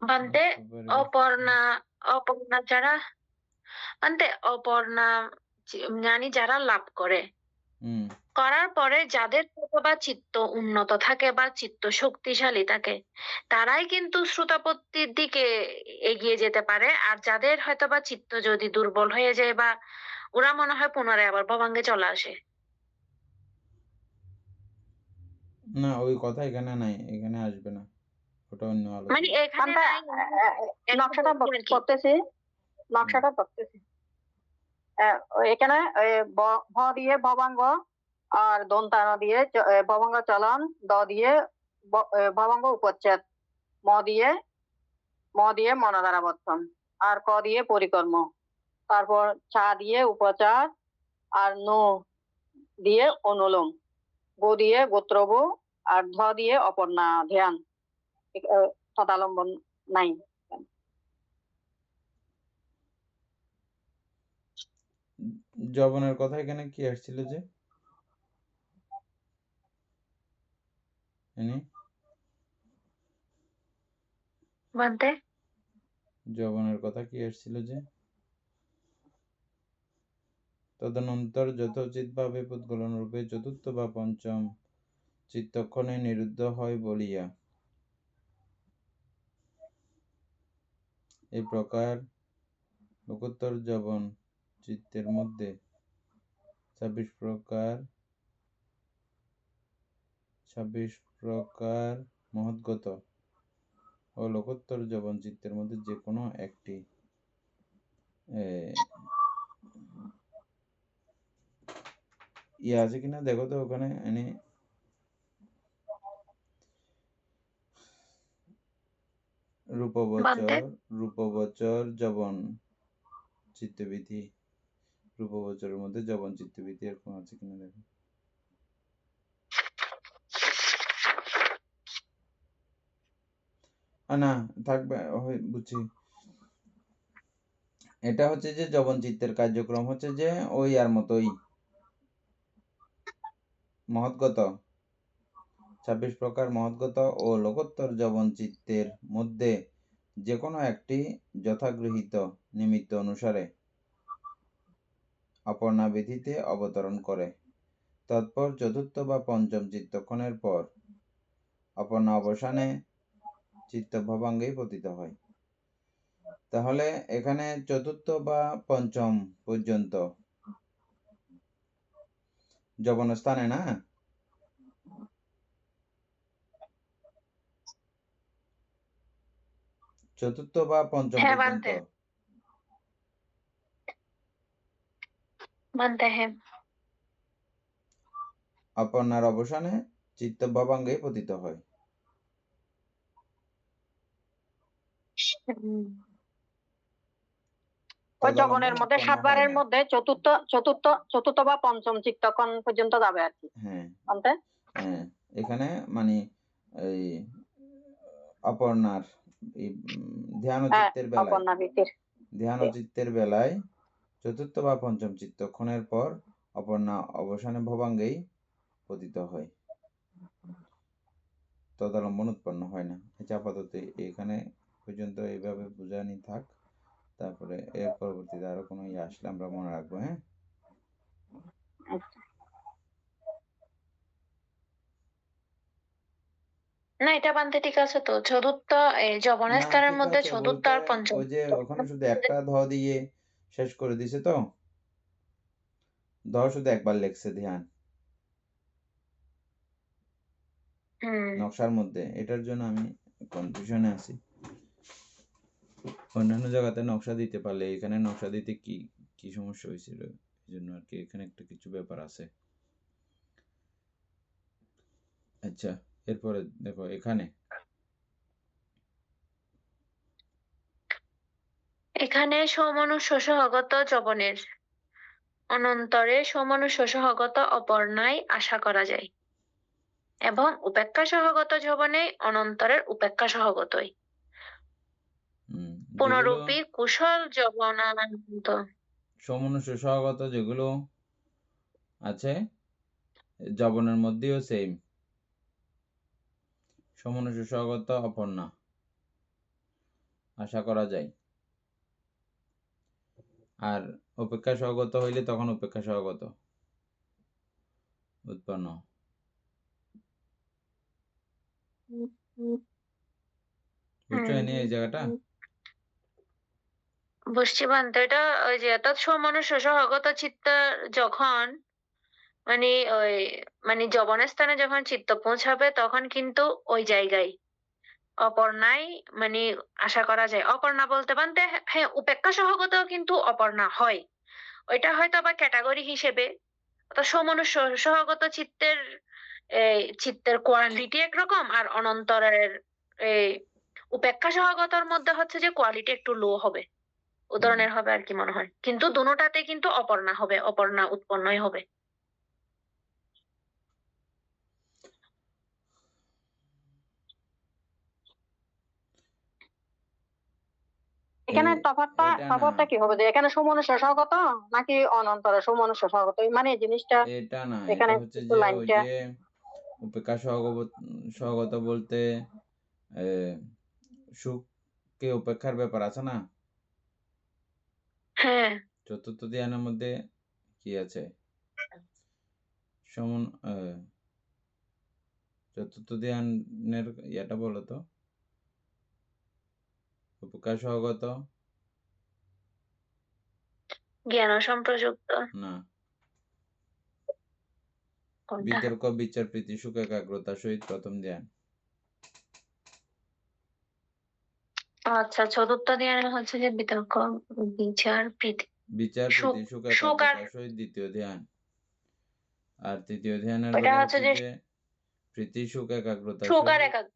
বান্তে অপর্ণা যারা জ্ঞানী যারা লাভ করে, করার পরে যাদের বা চিত্ত উন্নত থাকে বা চিত্ত শক্তিশালী থাকে, তারাই কিন্তু শ্রুতাপত্তির দিকে এগিয়ে যেতে পারে। আর যাদের হয়তো বা চিত্ত যদি দুর্বল হয়ে যায়, বা ওরা মনে হয় পুনরায় আবার ভবাঙ্গে চলে আসে। না, ওই কথা এখানে নাই, এখানে আসবে না, ওটা অন্য মানে আলোচনা। এখানে নাই, নকশাটা আর কি। পড়তেছি, নকশাটা পড়তেছি। এখানে ভ দিয়ে ভবাঙ্গ, আর দন্তানা দিয়ে ভবাঙ্গ চলন, দ দিয়ে ভবাঙ্গ উপচ্ছেদ, ম দিয়ে মনধারাবর্তন, আর ক দিয়ে পরিকর্ম, তারপর চা দিয়ে উপচার, আর নু দিয়ে অনুলোম, গো দিয়ে গোত্রবু, আর ধ দিয়ে অপর্ণা ধ্যান। তদালম্বন নাই। যবনের কথা এখানে কি আসছিল যে? যবনের কথা কি আসছিল যে? তদনন্তর যথোচিতভাবে পুদ্গলন রূপে চতুর্থ বা পঞ্চম চিত্তক্ষণে নিরুদ্ধ হয় বলিয়া এই প্রকার লোকোত্তর যবন চিত্তের মধ্যে 26 প্রকার মহৎগত ও লোকোত্তর যবন চিত্তের মধ্যে যে কোনো একটি ইয়ে আছে কিনা দেখো তো ওখানে। রূপবচর যবন চিত্তবিধি, রূপবচরের মধ্যে যবন চিত্তবিধি এরকম আছে কিনা দেখো। না থাকবে, বুঝছি। এটা হচ্ছে যে যবন চিত্তের কার্যক্রম হচ্ছে যে ওই আর মতোই মহৎগত 26 প্রকার মহৎগত ও লোকোত্তর যবন চিত্তের মধ্যে যে কোনো একটি যথাগৃহীত নিমিত্ত অনুসারে অপর্ণা বিধিতে অবতরণ করে। তৎপর চতুর্থ বা পঞ্চম চিত্তক্ষণের পর অপর্ণা অবসানে চিত্ত ভবাঙ্গেই পতিত হয়। তাহলে এখানে চতুর্থ বা পঞ্চম পর্যন্ত যবন স্থানে না, চতুর্থ বা পঞ্চম পর্যন্ত অপর্ণার অবসানে চিত্ত ভবাঙ্গেই পতিত হয়। যবনের মধ্যে 7 বারের মধ্যে চতুর্থ বা পঞ্চম চিত্তক্ষণ পর্যন্ত যাবে আর কি। হ্যাঁ, এখানে মানে এই অপর্ণার ধ্যান চিত্তের বেলায় চতুর্থ বা পঞ্চম চিত্তক্ষণের পর অপর্ণা অবসানে ভবাঙ্গেই পতিত হয়। তদলম্বন উৎপন্ন হয় না। আচ্ছা, আপাতত এখানে পর্যন্ত এইভাবে বোঝানি থাক, তারপরে এর পরবর্তীতে আরো কোনো ইয়ে আসলে আমরা মনে রাখবো। হ্যাঁ, আচ্ছা। না, এটা বানতে ঠিক আছে তো। চতুর্থ যবনের না স্তরের ঠিক মধ্যে আছে চতুর্থ বলতে আর পঞ্চম। ওই যে ওখানে শুধু একটা ধ দিয়ে শেষ করে দিছে তো, ধ শুধু একবার লেখছে ধ্যান হুম। নকশার মধ্যে, এটার জন্য আমি কনফিউশনে আছি। অন্যান্য জায়গাতে নকশা দিতে পারলে এখানে নকশা দিতে কি কি সমস্যা হয়েছিল, এই জন্য আর কি এখানে একটা কিছু ব্যাপার আছে। আচ্ছা, এরপরে দেখো এখানে এখানে সৌমনুষ্য সহগত যবনের অনন্তরে সৌমনুষ্য সহগত অপর্ণায় আশা করা যায়, এবং উপেক্ষা সহগত যবনে অনন্তরের উপেক্ষা সহগতই। যেগুলো পুনরূপী কুশল যবনানন্ত। সমনুষ্য সহগত যেগুলো আছে যবনের মধ্যেও সেম, সমনুষ্য সহগত অপর্ণা আশা করা যায়, আর উপেক্ষা সহগত হইলে তখন উপেক্ষা সহগত উৎপন্ন। বুঝছো এনে এই জায়গাটা? বুঝছি বান্ত, এটা ওই যে অর্থাৎ সৌমনুষ্য সহগত চিত্ত যখন মানে ওই মানে যবনের স্থানে যখন চিত্ত পৌঁছাবে তখন কিন্তু ওই জায়গায় অপর্ণায় মানে আশা করা যায়। অপর্ণা বলতে বানতে হ্যাঁ, উপেক্ষা সহগত কিন্তু অপর্ণা হয়। ওইটা হয়তো আবার ক্যাটাগরি হিসেবে, অর্থাৎ সমনুষ্য সহগত চিত্তের চিত্তের কোয়ালিটি একরকম, আর অনন্তরের এই উপেক্ষা সহগতর মধ্যে হচ্ছে যে কোয়ালিটি একটু লো হবে, উদাহরণের হবে আর কি মনে হয়, কিন্তু দুটোটাতে কিন্তু অপর্ণা হবে, অপর্ণা উৎপন্নই হবে। এখানে তফাৎটা এটা না, তফাৎটা কি হবে, যে এখানে সমনুষ্য সহগত নাকি অনন্তর সমনুষ্য সহগত, মানে এই জিনিসটা এটা না, এখানে এটা হচ্ছে একটু যে ওই লাইনটা। যে উপেক্ষা সহগত বলতে সুখকে উপেক্ষার ব্যাপার আছে না, হ্যাঁ, চতুর্থ ধ্যানের মধ্যে কি আছে, সমন চতুর্থ ধ্যানের ইয়েটা বলো তো, উপেক্ষা সহগত জ্ঞান সম্প্রযুক্ত। না, কোনটা? বিতর্ক বিচার প্রীতি সুখ একাগ্রতা সহিত প্রথম ধ্যান। আচ্ছা, চতুর্থ ধ্যান হচ্ছে যে বিতর্ক বিচার প্রীতি বিচার সুখ। প্রীতি সুখ সুখ আর একাগ্রতা সহিত দ্বিতীয় ধ্যান। আর তৃতীয় ধ্যানের ওইটা বেলা হচ্ছে হচ্ছে যে যে প্রীতি সুখ একাগ্রতা সুখ আর সহিত একাগ্র।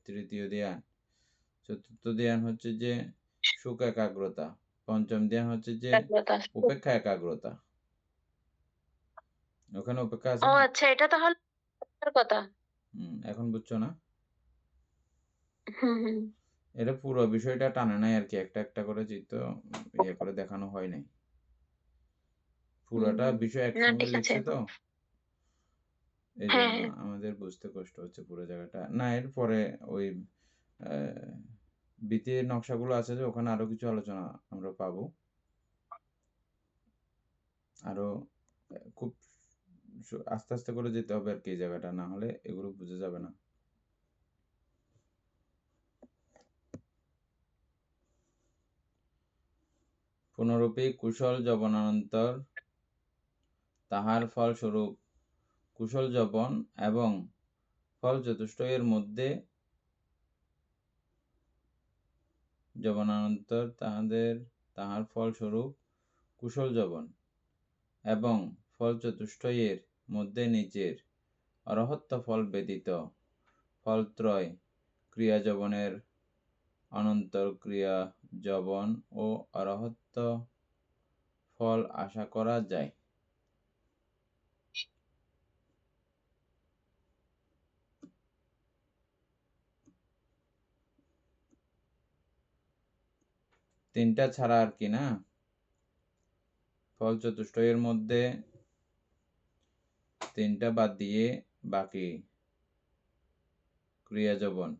তৃতীয় ধ্যান। চতুর্থ ধ্যান হচ্ছে যে সুখ একাগ্রতা। পঞ্চম ধ্যান হচ্ছে যে একাগ্রতা। উপেক্ষা একাগ্রতা। ওখানে উপেক্ষা আছে ও না? আচ্ছা, এটা তাহলে কথা। এখন বুঝছো না? হুম হুম এটা পুরো বিষয়টা টানে নাই আর কি, একটা একটা করে চিত্র ইয়ে করে দেখানো হয় নাই, পুরোটা হুম। বিষয় না একসঙ্গে ঠিক আছে। লিখছে তো, এই হ্যাঁ জন্য হ্যাঁ। আমাদের বুঝতে কষ্ট হচ্ছে পুরো জায়গাটা। না, এরপরে ওই বৃত্তির নকশাগুলো আছে যে ওখানে আরো কিছু আলোচনা আমরা পাবো, আরো খুব আস্তে আস্তে করে যেতে হবে আর কি, এই জায়গাটা না হলে এগুলো বুঝে যাবে না। পুনরূপী কুশল যবনানন্তর তাহার ফলস্বরূপ কুশল যবন এবং ফল চতুষ্টয়ের মধ্যে যবনানন্তর তাহার ফলস্বরূপ কুশল যবন এবং ফল চতুষ্টয়ের মধ্যে নিজের অরহত্য ফল ব্যতীত ফলত্রয় ক্রিয়া যবনের অনন্তর ক্রিয়া যবন ও অরহত্য ফল আশা করা যায়। তিনটা ছাড়া আর কি না, ফল চতুষ্টয়ের মধ্যে তিনটা বাদ দিয়ে বাকি ক্রিয়া যবন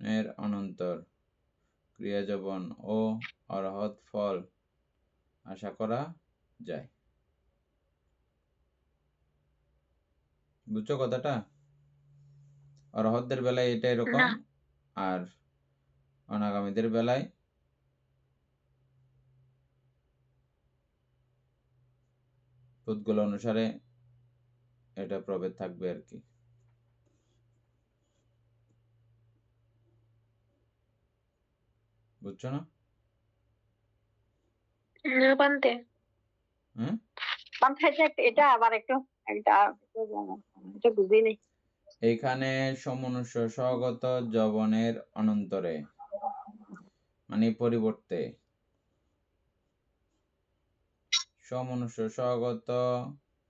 এর অনন্তর ক্রিয়া যবন ও অরহৎ ফল আশা করা যায়। বুঝছো কথাটা? অরহতদের বেলায় এটা এরকম, না আর অনাগামীদের বেলায় পদগুলো অনুসারে এটা প্রভেদ থাকবে আর কি। বুঝছো না? বান্তে হ্যাঁ, এটা আবার একটু এটা এটা বুঝিনি। এইখানে সমনুষ্য সহগত যবনের অনন্তরে মানে পরিবর্তে সমনুষ্য সহগত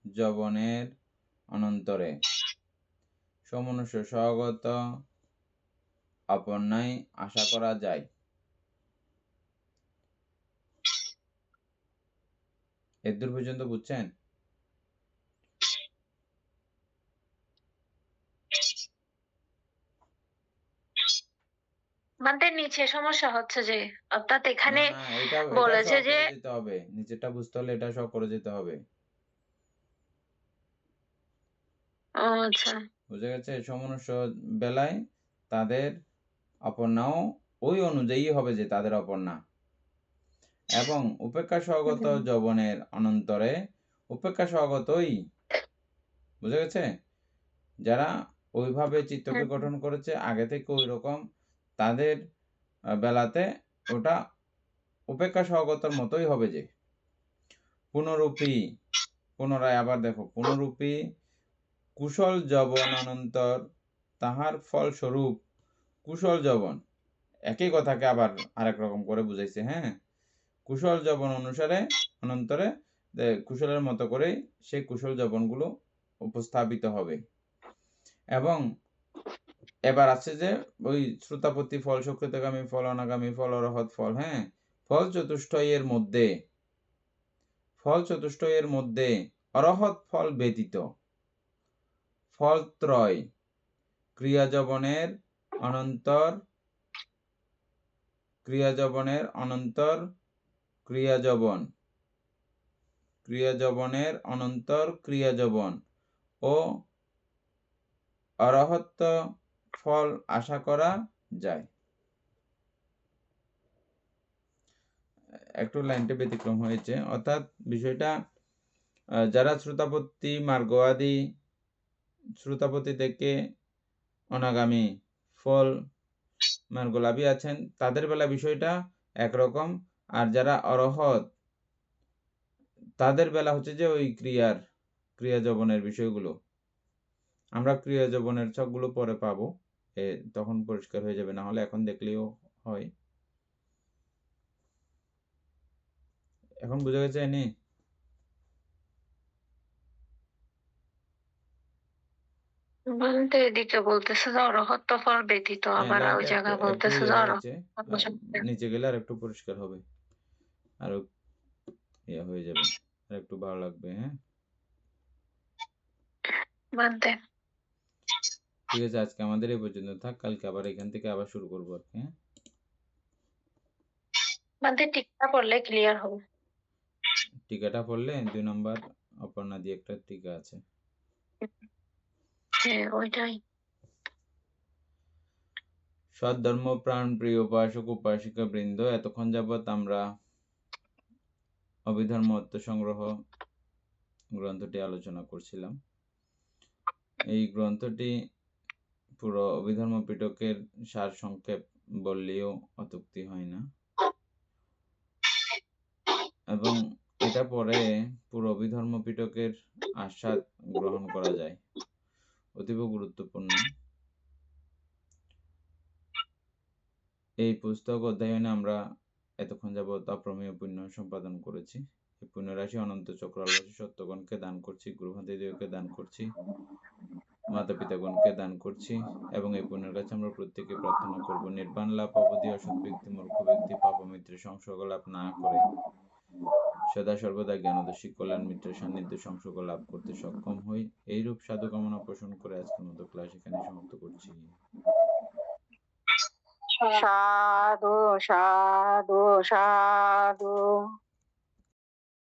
যবনের অনন্তরে সমনুষ্য সহগত অপর্ণায় আশা করা যায়। এদূর পর্যন্ত বুঝছেন? বান্তে নিচে সমস্যা হচ্ছে যে, অর্থাৎ না এখানে না, এটা বলেছে সহ যে করে যেতে হবে, নিচেরটা বুঝতে হলে এটা সহ করে যেতে হবে। আচ্ছা বুঝে গেছে? সমনুষ্য বেলায় তাদের অপর্ণাও ওই অনুযায়ী হবে যে তাদের অপর্ণা, এবং উপেক্ষা সহগত যবনের অনন্তরে উপেক্ষা সহগতই। বুঝে গেছে? যারা ওইভাবে চিত্তকে গঠন করেছে আগে থেকে ওই রকম, তাদের বেলাতে ওটা উপেক্ষা সহগতর মতোই হবে। যে পুনরূপী, পুনরায় আবার দেখো, পুনরূপী কুশল যবন অনন্তর তাহার ফলস্বরূপ কুশল যবন, একই কথাকে আবার আরেক রকম করে বুঝাইছে। হ্যাঁ, কুশল যবন অনুসারে অনন্তরে কুশলের মতো করেই সেই কুশল যবনগুলো উপস্থাপিত হবে। এবং এবার আছে যে ওই শ্রোতাপত্তি ফল, সুকৃতগামী ফল, অনাগামী ফল, অরহৎ ফল। হ্যাঁ, ফল চতুষ্টয়ের মধ্যে অরহৎ ফল ব্যতীত ফলত্রয় ক্রিয়াযবনের অনন্তর ক্রিয়াযবন ও অরহত্ব ফল আশা করা যায়। একটু লাইনটা ব্যতিক্রম হয়েছে, অর্থাৎ বিষয়টা যারা শ্রোতাপত্তি মার্গ আদি শ্রোতাপত্তি থেকে অনাগামী ফল মার্গলাভী আছেন তাদের বেলা বিষয়টা একরকম, আর যারা অরহৎ তাদের বেলা হচ্ছে যে ওই ক্রিয়া যবনের বিষয়গুলো। আমরা ক্রিয়া যবনের ছকগুলো পরে পাবো, তখন পরিষ্কার হয়ে যাবে, না হলে এখন দেখলেও হয়। এখন বুঝা গেছে? নি বান্তে এদিকে বলতেছে যে অরহত্ত ফল ব্যতীত, আবার ওই লাইনটা একটু জায়গায় একটু বলতেছে যে ইয়ে অরহত্ত হয়েছে, ফল। নিচে গেলে আর একটু পরিষ্কার হবে, আর ইয়ে হয়ে যাবে, আর একটু ভালো লাগবে। হ্যাঁ, বান্তে ঠিক আছে, আজকে আমাদের এই পর্যন্ত থাক, কালকে আবার এখান থেকে আবার শুরু করবো আর কি। হ্যাঁ, বান্তে টিকা পড়লে ক্লিয়ার হবে। টিকাটা পড়লে 2 নম্বর অপর্ণা দিয়ে একটা টিকা আছে। হ্যাঁ ওইটাই। সদ্ধর্ম প্রাণ প্রিয় উপাসক উপাসিকা বৃন্দ, এতক্ষণ যাবৎ আমরা অভিধর্ম আত্মসংগ্রহ গ্রন্থটি আলোচনা করছিলাম। এই গ্রন্থটি পুরো অভিধর্ম পিটকের সার সংক্ষেপ বললেও অত্যুক্তি হয় না, এবং এটা পরে পুরো অভিধর্ম পিটকের আস্বাদ গ্রহণ করা যায়, অতীব গুরুত্বপূর্ণ। এই পুস্তক অধ্যয়নে আমরা এতক্ষণ যাবৎ অপ্রমেয় পুণ্য সম্পাদন করেছি। এই পুণ্যরাশি অনন্ত চক্রালবাসী সত্যগণকে দান করছি, গুরুভান্তিদেরকে দান করছি, মাতা পিতাগণকে দান করছি, এবং এই পুণ্যের কাছে আমরা প্রত্যেকে প্রার্থনা করব নির্বাণ লাভ অবধি অসৎ ব্যক্তি, মূর্খ ব্যক্তি, পাপমিত্রে সংসর্গ লাভ না করে সদা সর্বদা জ্ঞানদর্শী কল্যাণ মিত্রের সান্নিধ্য সংসর্গ লাভ করতে সক্ষম হই। এইরূপ সাধু কামনা পোষণ করে আজকের মতো ক্লাস এখানে সমাপ্ত করছি। সাধু সাধু সাধু।